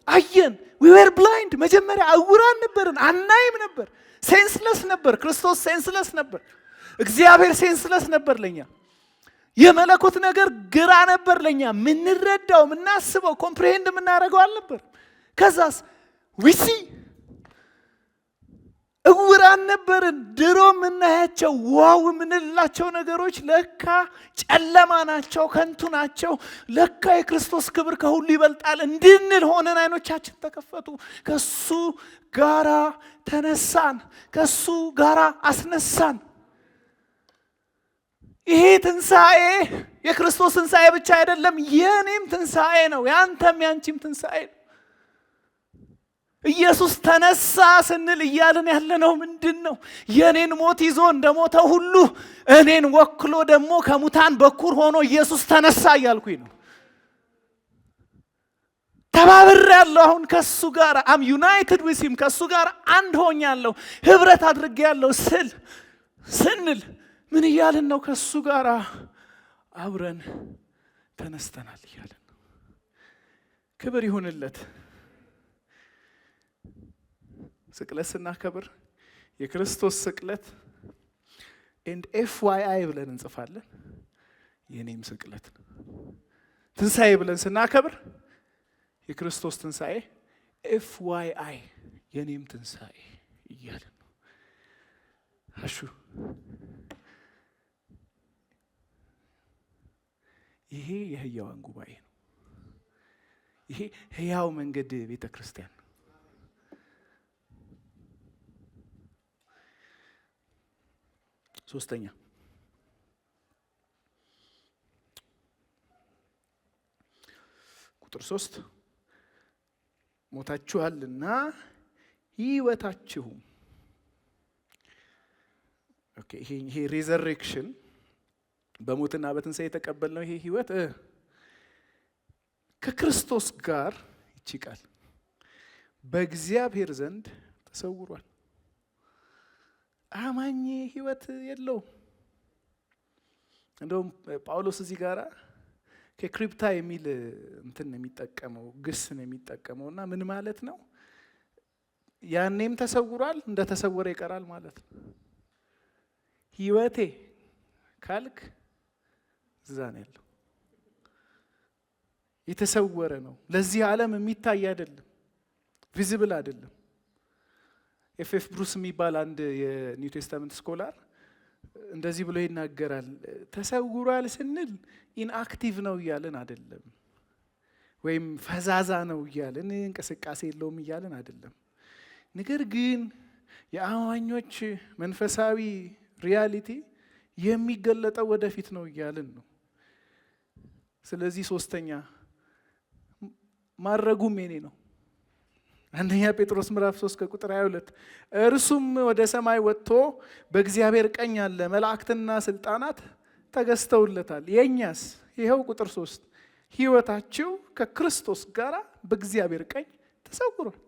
አየን። we were blind። መጀመሪያ ዕውራን ነበርን፣ አናይም ነበር። ሴንስለስ ነበር። ክርስቶስ ሴንስለስ ነበር። እግዚአብሔር ሴንስለስ ነበር ለኛ። የመለኮት ነገር ግራ ነበር ለኛ። ምንረዳው፣ ምናስበው፣ ኮምፕሪሄንድ የምናደርገው አልነበር። ከዛስ ዊሲ ዕውራን ነበርን። ድሮ የምናያቸው ዋው የምንላቸው ነገሮች ለካ ጨለማ ናቸው፣ ከንቱ ናቸው። ለካ የክርስቶስ ክብር ከሁሉ ይበልጣል እንድንል ሆነን አይኖቻችን ተከፈቱ። ከሱ ጋራ ተነሳን፣ ከሱ ጋራ አስነሳን። ይሄ ትንሣኤ የክርስቶስ ትንሣኤ ብቻ አይደለም፣ የኔም ትንሣኤ ነው፣ ያንተም ያንቺም ትንሣኤ ነው። ኢየሱስ ተነሳ ስንል እያልን ያለነው ምንድን ነው? የኔን ሞት ይዞ እንደሞተው ሁሉ እኔን ወክሎ ደግሞ ከሙታን በኩር ሆኖ ኢየሱስ ተነሳ እያልኩኝ ነው። ተባብሬያለሁ አሁን ከሱ ጋር አም ዩናይትድ ዊዝ ሂም፣ ከሱ ጋር አንድ ሆኛለሁ፣ ህብረት አድርጌያለሁ ስንል ምን እያልን ነው? ከሱ ጋር አብረን ተነስተናል እያልን ነው። ክብር ይሁንለት። ስቅለት ስናከብር የክርስቶስ ስቅለት ኤንድ FYI ብለን እንጽፋለን። የኔም ስቅለት ነው። ትንሣኤ ብለን ስናከብር የክርስቶስ ትንሣኤ FYI የኔም ትንሣኤ እያልን ነው። አሹ ይሄ የሕያዋን ጉባኤ ነው። ይሄ ሕያው መንገድ ቤተ ክርስቲያን ነው። ሶስተኛ ቁጥር 3 ሞታችኋልና ሕይወታችሁም ይሄ ሪዘሬክሽን በሞትና በትንሣኤ የተቀበልነው ይሄ ሕይወት ከክርስቶስ ጋር ይችቃል በእግዚአብሔር ዘንድ ተሰውሯል። አማኝ ሕይወት የለውም። እንደውም ጳውሎስ እዚህ ጋራ ከክሪፕታ የሚል እንትን የሚጠቀመው ግስ ነው የሚጠቀመውና ምን ማለት ነው? ያኔም ተሰውሯል፣ እንደተሰወረ ይቀራል ማለት ነው። ሕይወቴ ካልክ እዛ ነው ያለው። የተሰወረ ነው፣ ለዚህ ዓለም የሚታይ አይደለም፣ ቪዚብል አይደለም። ኤፍ ብሩስ የሚባል አንድ የኒው ቴስታመንት ስኮላር እንደዚህ ብሎ ይናገራል። ተሰውሯል ስንል ኢንአክቲቭ ነው እያልን አይደለም፣ ወይም ፈዛዛ ነው እያልን እንቅስቃሴ የለውም እያልን አይደለም። ነገር ግን የአማኞች መንፈሳዊ ሪያሊቲ የሚገለጠው ወደፊት ነው እያልን ነው። ስለዚህ ሶስተኛ ማድረጉም የኔ ነው። አንደኛ ጴጥሮስ ምዕራፍ 3 ከቁጥር 22 እርሱም ወደ ሰማይ ወጥቶ በእግዚአብሔር ቀኝ ያለ መላእክትና ስልጣናት ተገዝተውለታል። የኛስ ይኸው ቁጥር 3 ሕይወታችሁ ከክርስቶስ ጋር በእግዚአብሔር ቀኝ ተሰውሯል።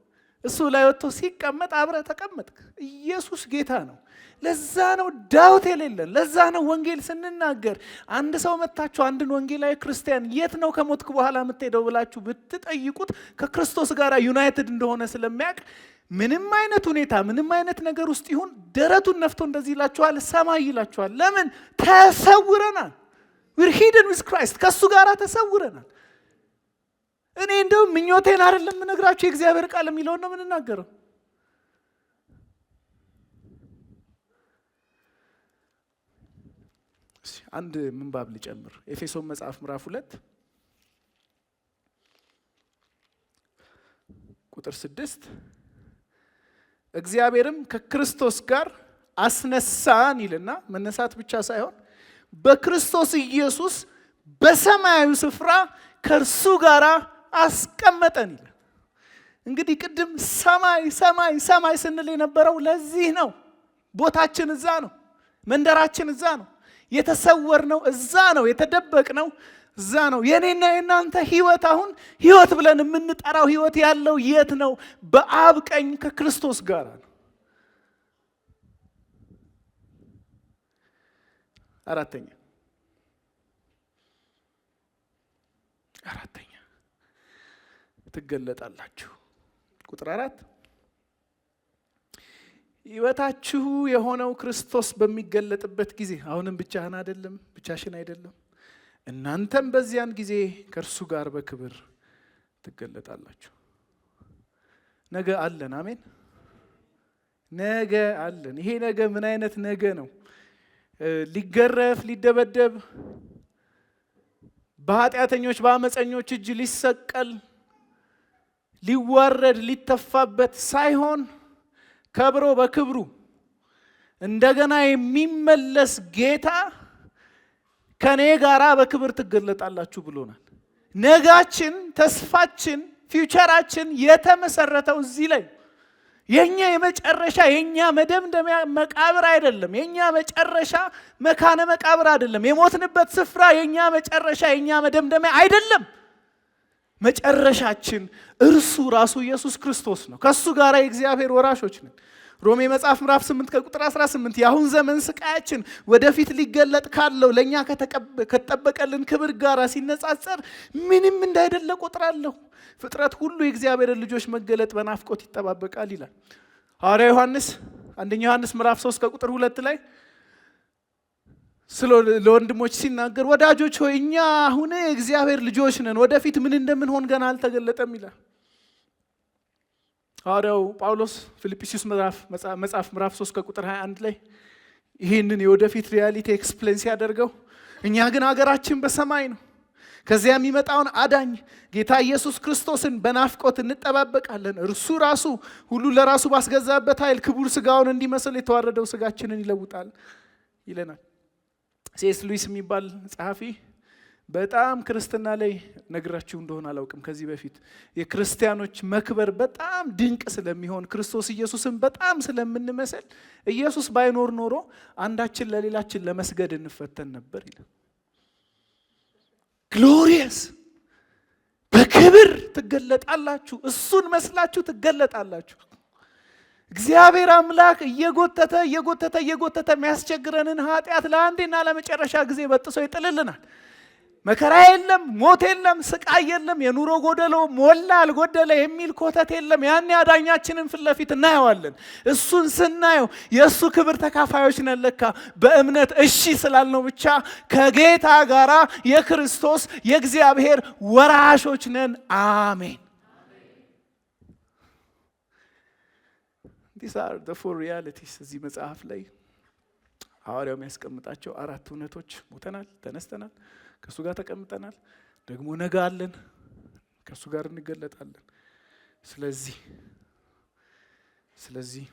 እሱ ላይ ወጥቶ ሲቀመጥ አብረ ተቀመጥክ። ኢየሱስ ጌታ ነው። ለዛ ነው ዳውት የሌለን። ለዛ ነው ወንጌል ስንናገር አንድ ሰው መታችሁ አንድን ወንጌላዊ ክርስቲያን የት ነው ከሞትክ በኋላ የምትሄደው ብላችሁ ብትጠይቁት ከክርስቶስ ጋር ዩናይትድ እንደሆነ ስለሚያውቅ ምንም አይነት ሁኔታ ምንም አይነት ነገር ውስጥ ይሁን ደረቱን ነፍቶ እንደዚህ ይላችኋል፣ ሰማይ ይላችኋል። ለምን? ተሰውረናል። we're hidden with Christ። ከሱ ጋር ተሰውረናል። እኔ እንደው ምኞቴን አይደለም የምነግራችሁ የእግዚአብሔር ቃል የሚለውን ነው የምንናገረው። አንድ ምንባብ ልጨምር። ኤፌሶን መጽሐፍ ምዕራፍ 2 ቁጥር 6 እግዚአብሔርም ከክርስቶስ ጋር አስነሳን ይልና መነሳት ብቻ ሳይሆን በክርስቶስ ኢየሱስ በሰማያዊ ስፍራ ከእርሱ ጋር አስቀመጠን ይላል። እንግዲህ ቅድም ሰማይ ሰማይ ሰማይ ስንል የነበረው ለዚህ ነው። ቦታችን እዛ ነው። መንደራችን እዛ ነው። የተሰወርነው እዛ ነው። የተደበቅነው እዛ ነው። የኔና የናንተ ህይወት አሁን ህይወት ብለን የምንጠራው ህይወት ያለው የት ነው? በአብ ቀኝ ከክርስቶስ ጋር ነው። አራተኛ ትገለጣላችሁ። ቁጥር 4 ሕይወታችሁ የሆነው ክርስቶስ በሚገለጥበት ጊዜ አሁንም ብቻህን አይደለም፣ ብቻሽን አይደለም፣ እናንተም በዚያን ጊዜ ከእርሱ ጋር በክብር ትገለጣላችሁ። ነገ አለን። አሜን። ነገ አለን። ይሄ ነገ ምን አይነት ነገ ነው? ሊገረፍ፣ ሊደበደብ፣ በኃጢአተኞች በአመፀኞች እጅ ሊሰቀል፣ ሊዋረድ፣ ሊተፋበት ሳይሆን ከብሮ በክብሩ እንደገና የሚመለስ ጌታ ከኔ ጋራ በክብር ትገለጣላችሁ ብሎናል። ነጋችን፣ ተስፋችን፣ ፊውቸራችን የተመሰረተው እዚህ ላይ የኛ የመጨረሻ የኛ መደምደሚያ መቃብር አይደለም። የኛ መጨረሻ መካነ መቃብር አይደለም። የሞትንበት ስፍራ የኛ መጨረሻ የኛ መደምደሚያ አይደለም። መጨረሻችን እርሱ ራሱ ኢየሱስ ክርስቶስ ነው። ከሱ ጋር የእግዚአብሔር ወራሾች ነን። ሮሜ መጽሐፍ ምዕራፍ 8 ከቁጥር 18 የአሁን ዘመን ስቃያችን ወደፊት ሊገለጥ ካለው ለኛ ከተጠበቀልን ክብር ጋር ሲነጻጸር ምንም እንዳይደለ ቆጥራለሁ። ፍጥረት ሁሉ የእግዚአብሔርን ልጆች መገለጥ በናፍቆት ይጠባበቃል ይላል ሐዋርያ ዮሐንስ። አንደኛ ዮሐንስ ምዕራፍ 3 ከቁጥር 2 ላይ ለወንድሞች ሲናገር ወዳጆች ሆይ እኛ አሁን የእግዚአብሔር ልጆች ነን፣ ወደፊት ምን እንደምንሆን ገና አልተገለጠም ይላል። ሐዋርያው ጳውሎስ ፊልጵስዩስ መጽሐፍ ምዕራፍ 3 ከቁጥር 21 ላይ ይህንን የወደፊት ሪያሊቲ ኤክስፕሌን ሲያደርገው እኛ ግን ሀገራችን በሰማይ ነው፣ ከዚያ የሚመጣውን አዳኝ ጌታ ኢየሱስ ክርስቶስን በናፍቆት እንጠባበቃለን። እርሱ ራሱ ሁሉ ለራሱ ባስገዛበት ኃይል ክቡር ስጋውን እንዲመስል የተዋረደው ስጋችንን ይለውጣል ይለናል። ሴስ ሉዊስ የሚባል ጸሐፊ በጣም ክርስትና ላይ ነግራችሁ እንደሆነ አላውቅም ከዚህ በፊት የክርስቲያኖች መክበር በጣም ድንቅ ስለሚሆን ክርስቶስ ኢየሱስን በጣም ስለምንመስል ኢየሱስ ባይኖር ኖሮ አንዳችን ለሌላችን ለመስገድ እንፈተን ነበር ይላል። ግሎሪየስ በክብር ትገለጣላችሁ፣ እሱን መስላችሁ ትገለጣላችሁ። እግዚአብሔር አምላክ እየጎተተ የሚያስቸግረንን ኃጢአት ለአንዴና ለመጨረሻ ጊዜ በጥሶ ይጥልልናል። መከራ የለም፣ ሞት የለም፣ ስቃይ የለም፣ የኑሮ ጎደሎ ሞላ አልጎደለ የሚል ኮተት የለም። ያን አዳኛችንን ፊት ለፊት እናየዋለን። እሱን ስናየው የእሱ ክብር ተካፋዮች ነን። ለካ በእምነት እሺ ስላልነው ብቻ ከጌታ ጋራ የክርስቶስ የእግዚአብሔር ወራሾች ነን። አሜን። These are the four realities እዚህ መጽሐፍ ላይ ሐዋርያው የሚያስቀምጣቸው አራት እውነቶች። ሞተናል፣ ተነስተናል፣ ከእሱ ጋር ተቀምጠናል፣ ደግሞ ነገ አለን፣ ከእሱ ጋር እንገለጣለን። ስለዚህ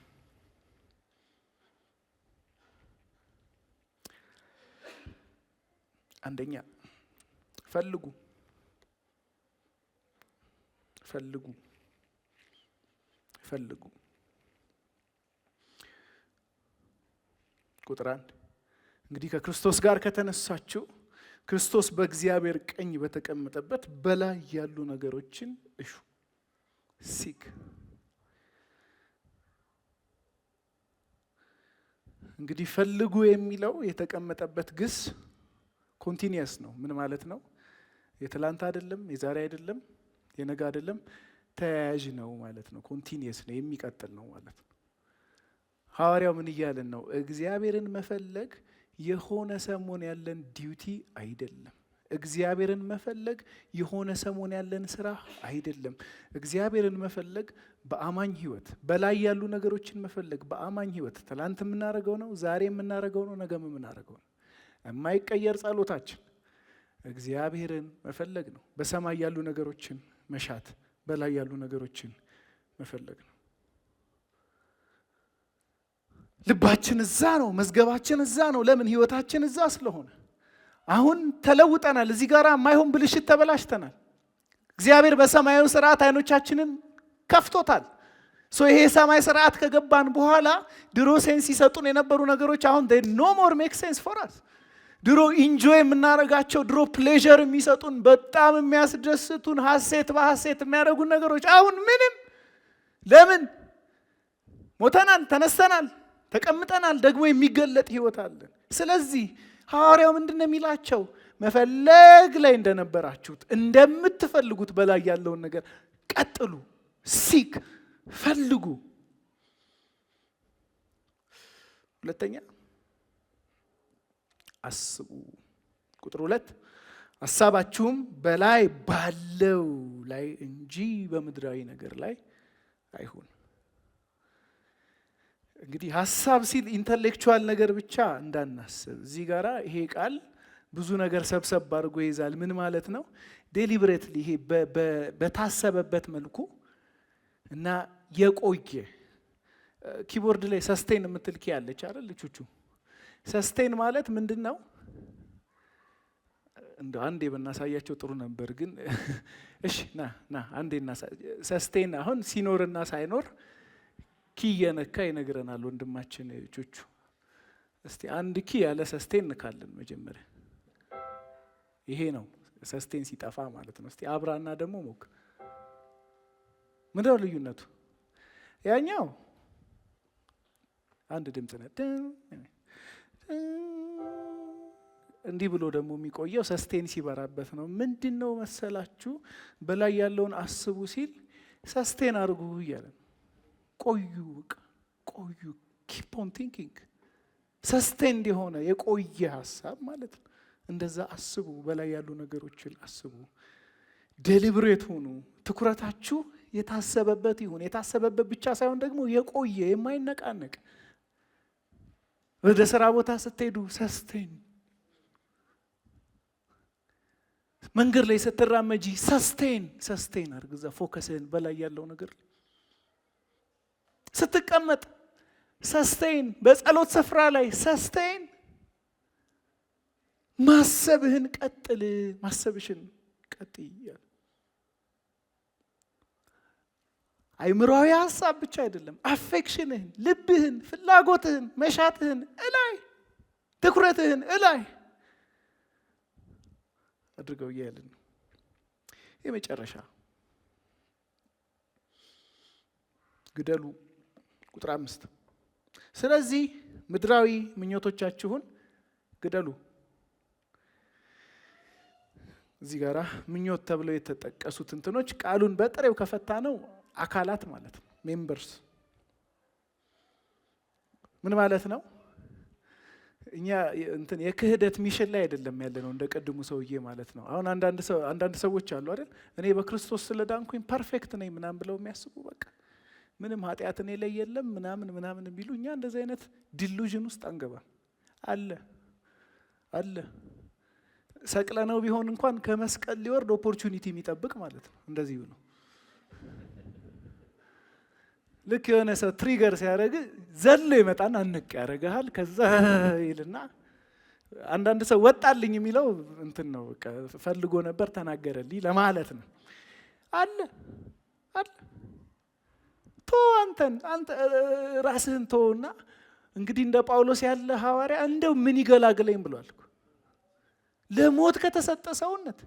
አንደኛ ፈልጉ። ቁጥር 1 እንግዲህ ከክርስቶስ ጋር ከተነሳችሁ ክርስቶስ በእግዚአብሔር ቀኝ በተቀመጠበት በላይ ያሉ ነገሮችን እሹ። ሲክ እንግዲህ ፈልጉ የሚለው የተቀመጠበት ግስ ኮንቲኒየስ ነው። ምን ማለት ነው? የትላንት አይደለም፣ የዛሬ አይደለም፣ የነገ አይደለም፣ ተያያዥ ነው ማለት ነው። ኮንቲኒየስ ነው፣ የሚቀጥል ነው ማለት ነው። ሐዋርያው ምን እያለን ነው? እግዚአብሔርን መፈለግ የሆነ ሰሞን ያለን ዲዩቲ አይደለም። እግዚአብሔርን መፈለግ የሆነ ሰሞን ያለን ስራ አይደለም። እግዚአብሔርን መፈለግ በአማኝ ህይወት በላይ ያሉ ነገሮችን መፈለግ በአማኝ ህይወት ትላንት የምናደርገው ነው፣ ዛሬ የምናደርገው ነው፣ ነገም የምናደርገው ነው። የማይቀየር ጸሎታችን እግዚአብሔርን መፈለግ ነው። በሰማይ ያሉ ነገሮችን መሻት፣ በላይ ያሉ ነገሮችን መፈለግ ነው። ልባችን እዛ ነው፣ መዝገባችን እዛ ነው። ለምን? ህይወታችን እዛ ስለሆነ። አሁን ተለውጠናል። እዚህ ጋር የማይሆን ብልሽት ተበላሽተናል። እግዚአብሔር በሰማያዊ ስርዓት አይኖቻችንን ከፍቶታል። ይሄ የሰማይ ስርዓት ከገባን በኋላ ድሮ ሴንስ ይሰጡን የነበሩ ነገሮች አሁን they no more make sense for us። ድሮ ኢንጆይ የምናረጋቸው፣ ድሮ ፕሌዠር የሚሰጡን፣ በጣም የሚያስደስቱን፣ ሐሴት በሐሴት የሚያደርጉን ነገሮች አሁን ምንም። ለምን? ሞተናል፣ ተነስተናል፣ ተቀምጠናል፣ ደግሞ የሚገለጥ ህይወት አለን። ስለዚህ ሐዋርያው ምንድነው የሚላቸው? መፈለግ ላይ እንደነበራችሁት እንደምትፈልጉት በላይ ያለውን ነገር ቀጥሉ፣ ሲክ ፈልጉ። ሁለተኛ አስቡ። ቁጥር 2 ሐሳባችሁም በላይ ባለው ላይ እንጂ በምድራዊ ነገር ላይ አይሁን። እንግዲህ ሐሳብ ሲል ኢንተሌክቹዋል ነገር ብቻ እንዳናስብ። እዚህ ጋራ ይሄ ቃል ብዙ ነገር ሰብሰብ አድርጎ ይይዛል። ምን ማለት ነው? ዴሊብሬትሊ ይሄ በታሰበበት መልኩ እና የቆየ ኪቦርድ ላይ ሰስቴን የምትል ኪ ያለች አይደል? ቹቹ ሰስቴን ማለት ምንድን ነው? እንደው አንዴ በናሳያቸው ጥሩ ነበር ግን እሺ ና አንዴ ሰስቴን አሁን ሲኖርና ሳይኖር ኪ የነካ ይነግረናል ወንድማችን ቹቹ። እስቲ አንድ ኪ ያለ ሰስቴን እንካለን መጀመሪያ። ይሄ ነው ሰስቴን ሲጠፋ ማለት ነው። እስቲ አብራና ደግሞ ሞክ። ምንድነው ልዩነቱ? ያኛው አንድ ድምጽ ነው እንዲህ ብሎ ደግሞ የሚቆየው ሰስቴን ሲበራበት ነው። ምንድነው መሰላችሁ? በላይ ያለውን አስቡ ሲል ሰስቴን አድርጉ እያለ ቆዩ፣ ቆዩ፣ ኪፕ ኦን ቲንኪንግ። ሰስቴን እንዲሆነ የቆየ ሀሳብ ማለት ነው። እንደዛ አስቡ፣ በላይ ያሉ ነገሮችን አስቡ። ዴሊብሬት ሁኑ። ትኩረታችሁ የታሰበበት ይሁን። የታሰበበት ብቻ ሳይሆን ደግሞ የቆየ የማይነቃነቅ። ወደ ስራ ቦታ ስትሄዱ ሰስቴን፣ መንገድ ላይ ስትራመጂ ሰስቴን አድርግ። እዛ ፎከስህን በላይ ያለው ነገር። ስትቀመጥ ሰስቴን፣ በጸሎት ስፍራ ላይ ሰስቴን። ማሰብህን ቀጥል፣ ማሰብሽን ቀጥይ። አይምሮዊ ሀሳብ ብቻ አይደለም፣ አፌክሽንህን፣ ልብህን፣ ፍላጎትህን፣ መሻትህን እላይ፣ ትኩረትህን እላይ አድርገው እያልን ነው። የመጨረሻ ግደሉ። ቁጥር 5 ስለዚህ ምድራዊ ምኞቶቻችሁን ግደሉ። እዚህ ጋራ ምኞት ተብለው የተጠቀሱት እንትኖች ቃሉን በጥሬው ከፈታ ነው አካላት ማለት ነው። ሜምበርስ ምን ማለት ነው? እኛ እንትን የክህደት ሚሽን ላይ አይደለም ያለ ነው፣ እንደ ቀድሙ ሰውዬ ማለት ነው። አሁን አንዳንድ ሰዎች አሉ አይደል? እኔ በክርስቶስ ስለዳንኩኝ ፐርፌክት ነኝ ምናምን ብለው የሚያስቡ በቃ ምንም ኃጢአት እኔ ላይ የለም ምናምን የሚሉ። እኛ እንደዚህ አይነት ዲሉዥን ውስጥ አንገባም። አለ ሰቅለነው ቢሆን እንኳን ከመስቀል ሊወርድ ኦፖርቹኒቲ የሚጠብቅ ማለት ነው። እንደዚሁ ነው። ልክ የሆነ ሰው ትሪገር ሲያደርግ ዘሎ ይመጣና አንቅ ያደርግሃል። ከዛ ይልና አንዳንድ ሰው ወጣልኝ የሚለው እንትን ነው፣ በቃ ፈልጎ ነበር ተናገረልኝ ለማለት ነው። አለ አንተ ራስህን ተውና እንግዲህ እንደ ጳውሎስ ያለ ሐዋርያ እንደው ምን ይገላግለኝ ብሏል። ለሞት ከተሰጠ ሰውነት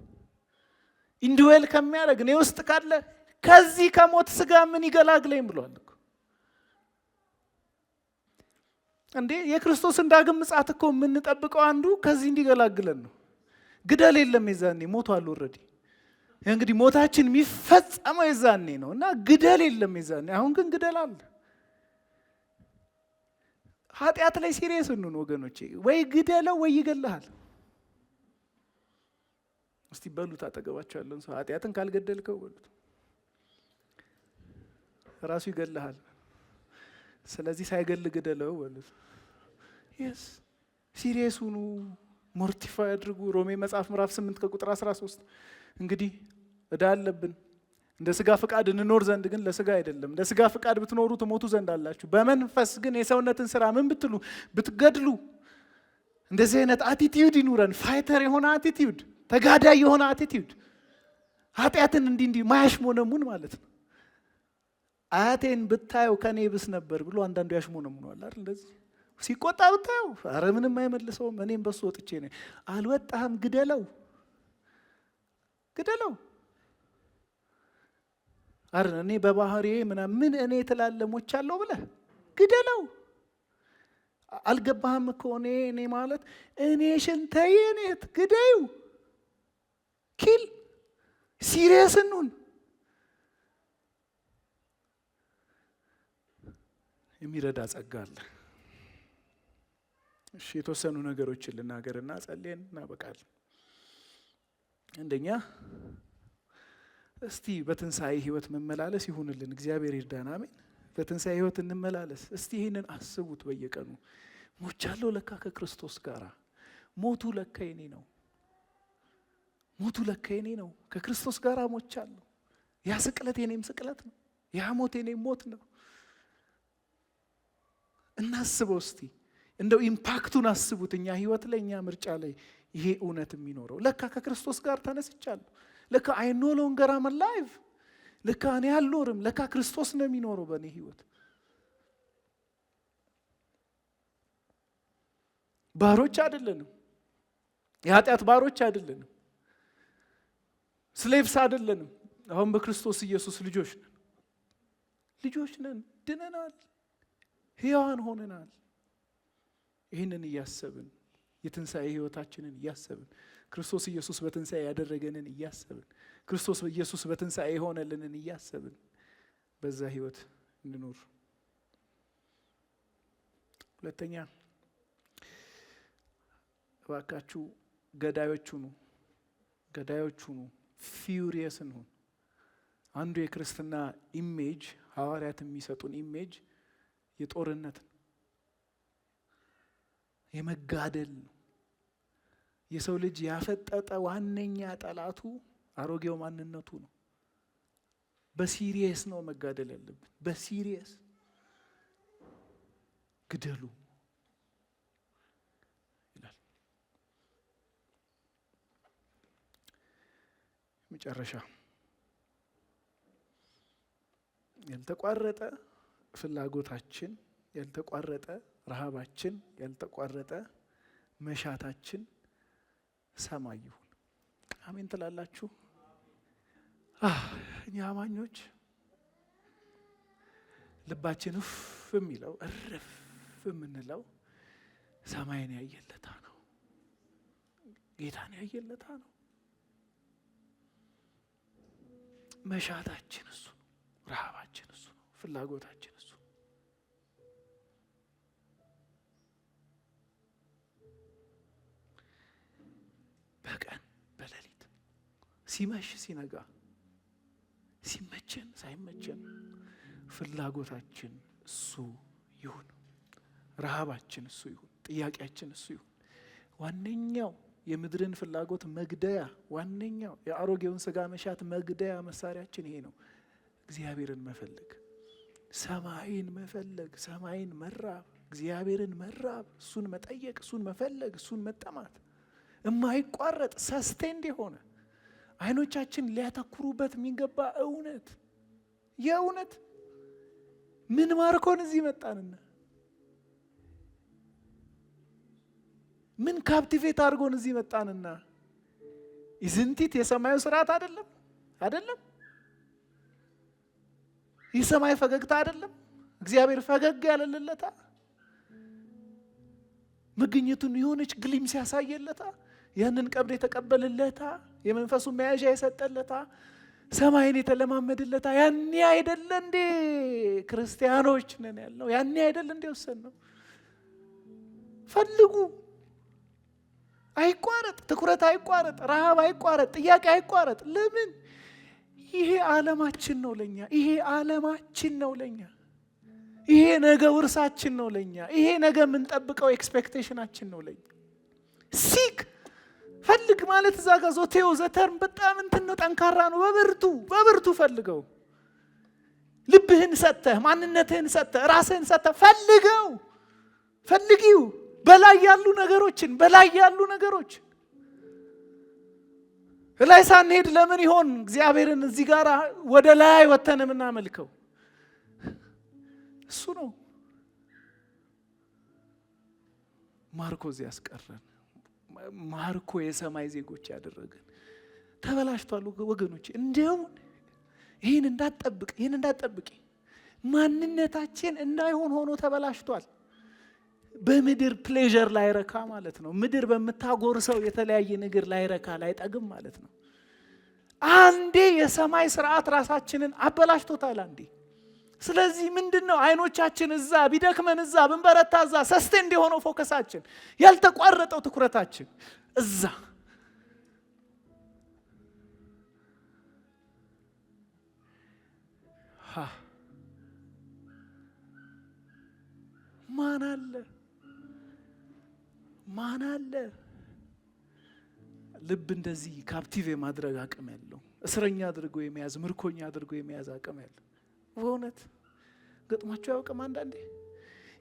ኢንዲዌል ከሚያደርግ እኔ ውስጥ ካለ ከዚህ ከሞት ስጋ ምን ይገላግለኝ ብሏል እንዴ። የክርስቶስን ዳግም ምጽአት እኮ የምንጠብቀው አንዱ ከዚህ እንዲገላግለን ነው። ግደል የለም የዛኔ ሞቷል ኦልሬዲ። እንግዲህ ሞታችን የሚፈጸመው የዛኔ ነው እና ግደል የለም የዛኔ። አሁን ግን ግደል አለ። ኃጢአት ላይ ሲሪየስ እንሁን ወገኖቼ። ወይ ግደለው ወይ ይገልሃል። እስቲ በሉት አጠገባቸው ያለን ሰው ኃጢአትን ካልገደልከው በሉት ራሱ ይገልሃል። ስለዚህ ሳይገል ግደለው በሉት። የስ ሲሪየስ ሁኑ፣ ሞርቲፋይ አድርጉ። ሮሜ መጽሐፍ ምዕራፍ 8 ከቁጥር 13 እንግዲህ ዕዳ አለብን እንደ ስጋ ፍቃድ እንኖር ዘንድ ግን ለስጋ አይደለም። እንደ ስጋ ፍቃድ ብትኖሩ ትሞቱ ዘንድ አላችሁ። በመንፈስ ግን የሰውነትን ስራ ምን ብትሉ ብትገድሉ። እንደዚህ አይነት አቲቲዩድ ይኑረን። ፋይተር የሆነ አቲቲዩድ፣ ተጋዳይ የሆነ አቲቲዩድ። ኃጢአትን እንዲህ ማያሽሞነሙን ማለት ነው። አያቴን ብታየው ከኔ ብስ ነበር ብሎ አንዳንዱ ያሽሞነሙነዋል አይደል? እንደዚህ ሲቆጣ ብታየው አረ ምንም አይመልሰውም። እኔም በሱ ወጥቼ ነኝ። አልወጣህም፣ ግደለው። አረ እኔ በባህሪዬ ምን እኔ ትላለህ ሞቻለሁ ብለህ ግደለው። አልገባህም እኮ እኔ ማለት እኔ ሽንተዬ ኔት ግደዩ። ኪል ሲሪየስ እንሁን። የሚረዳ ጸጋ አለ። እሺ የተወሰኑ ነገሮችን ልናገርና ጸልየን እናበቃለን። አንደኛ እስቲ በትንሣኤ ህይወት መመላለስ ይሁንልን። እግዚአብሔር ይርዳን። አሜን። በትንሣኤ ህይወት እንመላለስ። እስቲ ይህንን አስቡት በየቀኑ። ሞቻለሁ ለካ ከክርስቶስ ጋር። ሞቱ ለካ የኔ ነው። ሞቱ ለካ የኔ ነው። ከክርስቶስ ጋር ሞቻለሁ። ያ ስቅለት የኔም ስቅለት ነው። ያ ሞት የኔም ሞት ነው። እናስበው እስቲ። እንደው ኢምፓክቱን አስቡት። እኛ ህይወት ላይ፣ እኛ ምርጫ ላይ ይሄ እውነት የሚኖረው ለካ ከክርስቶስ ጋር ተነስቻለሁ። ለካ አይ ኖ ሎንገር አም አላይቭ። ለካ እኔ አልኖርም። ለካ ክርስቶስ ነው የሚኖረው በእኔ ህይወት። ባሮች አይደለንም። የኃጢአት ባሮች አይደለንም። ስሌቭስ አይደለንም። አሁን በክርስቶስ ኢየሱስ ልጆች ነን። ልጆች ነን። ድነናል። ሕያዋን ሆነናል። ይህንን እያሰብን የትንሣኤ ህይወታችንን እያሰብን ክርስቶስ ኢየሱስ በትንሣኤ ያደረገንን እያሰብን ክርስቶስ ኢየሱስ በትንሣኤ የሆነልንን እያሰብን በዛ ህይወት እንኖር። ሁለተኛ እባካችሁ ገዳዮች ሁኑ። ገዳዮች ሁኑ። ፊውሪየስ እንሁን። አንዱ የክርስትና ኢሜጅ ሐዋርያት የሚሰጡን ኢሜጅ የጦርነት ነው፣ የመጋደል ነው። የሰው ልጅ ያፈጠጠ ዋነኛ ጠላቱ አሮጌው ማንነቱ ነው። በሲሪየስ ነው መጋደል ያለብን። በሲሪየስ ግደሉ ይላል። መጨረሻ ያልተቋረጠ ፍላጎታችን፣ ያልተቋረጠ ረሃባችን፣ ያልተቋረጠ መሻታችን ሰማይ ይሁን። አሜን ትላላችሁ? እኛ አማኞች ልባችን እፍ የሚለው እርፍ የምንለው ሰማይን ያየለታ ነው፣ ጌታን ያየለታ ነው። መሻታችን እሱ ነው፣ ረሃባችን እሱ ነው፣ ፍላጎታችን እሱ ነው። በቀን በሌሊት ሲመሽ ሲነጋ ሲመቸን ሳይመቸን ፍላጎታችን እሱ ይሁን፣ ረሃባችን እሱ ይሁን፣ ጥያቄያችን እሱ ይሁን። ዋነኛው የምድርን ፍላጎት መግደያ፣ ዋነኛው የአሮጌውን ስጋ መሻት መግደያ መሳሪያችን ይሄ ነው። እግዚአብሔርን መፈለግ፣ ሰማይን መፈለግ፣ ሰማይን መራብ፣ እግዚአብሔርን መራብ፣ እሱን መጠየቅ፣ እሱን መፈለግ፣ እሱን መጠማት የማይቋረጥ ሰስቴንድ የሆነ አይኖቻችን ሊያተኩሩበት የሚገባ እውነት። የእውነት ምን ማርኮን እዚህ መጣንና ምን ካፕቲቬት አድርጎን እዚህ መጣንና ኢዝንቲት የሰማዩ ስርዓት አይደለም አይደለም? የሰማይ ፈገግታ አይደለም? እግዚአብሔር ፈገግ ያለለታ መገኘቱን የሆነች ግሊምስ ያሳየለታ ያንን ቀብድ የተቀበለለታ የመንፈሱ መያዣ የሰጠለታ ሰማይን የተለማመደለታ ያኔ አይደለ እንዴ ክርስቲያኖች ነን ያልነው? ያኔ አይደለ እንዴ ወሰንነው? ፈልጉ። አይቋረጥ፣ ትኩረት አይቋረጥ፣ ረሃብ አይቋረጥ፣ ጥያቄ አይቋረጥ። ለምን? ይሄ ዓለማችን ነው ለኛ። ይሄ ዓለማችን ነው ለኛ። ይሄ ነገ ውርሳችን ነው ለኛ። ይሄ ነገ የምንጠብቀው ኤክስፔክቴሽናችን ነው ለኛ። ሲክ ፈልግ ማለት እዛ ጋር ዞቴው ዘተርም በጣም እንትን ነው፣ ጠንካራ ነው። በብርቱ ፈልገው። ልብህን ሰጥተህ፣ ማንነትህን ሰጥተህ፣ ራስህን ሰጥተህ ፈልገው። ፈልጊው በላይ ያሉ ነገሮች ላይ ሳንሄድ ለምን ይሆን እግዚአብሔርን እዚህ ጋር ወደ ላይ ወተን የምናመልከው? እሱ ነው ማርኮ እዚህ ያስቀረን፣ ማርኮ የሰማይ ዜጎች ያደረገን። ተበላሽቷል ወገኖች። እንደው ይህን እንዳትጠብቂ ማንነታችን እንዳይሆን ሆኖ ተበላሽቷል። በምድር ፕሌዠር ላይረካ ማለት ነው። ምድር በምታጎርሰው የተለያየ ነገር ላይረካ ላይጠግም ማለት ነው። አንዴ የሰማይ ስርዓት ራሳችንን አበላሽቶታል። አንዴ ስለዚህ ምንድነው አይኖቻችን እዛ ቢደክመን እዛ ብንበረታ እዛ ሰስቴን እንደሆነው ፎከሳችን ያልተቋረጠው ትኩረታችን እዛ ማን አለ ልብ እንደዚህ ካፕቲቭ የማድረግ አቅም ያለው እስረኛ አድርጎ የሚያዝ ምርኮኛ አድርጎ የሚያዝ አቅም ያለው በእውነት ገጥሟችሁ ያውቅም? አንዳንዴ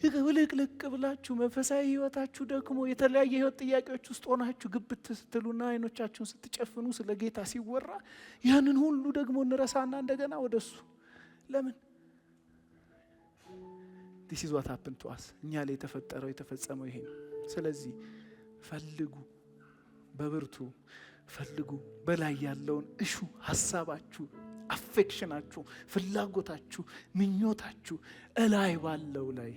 ይግብልቅልቅ ብላችሁ መንፈሳዊ ህይወታችሁ ደግሞ የተለያየ ህይወት ጥያቄዎች ውስጥ ሆናችሁ ግብት ስትሉና አይኖቻችሁን ስትጨፍኑ ስለ ጌታ ሲወራ ያንን ሁሉ ደግሞ እንረሳና እንደገና ወደሱ ለምን? this is what happened to us እኛ ላይ የተፈጸመው ይሄ ነው። ስለዚህ ፈልጉ፣ በብርቱ ፈልጉ፣ በላይ ያለውን እሹ፣ ሐሳባችሁ፣ አፌክሽናችሁ፣ ፍላጎታችሁ፣ ምኞታችሁ እላይ ባለው ላይ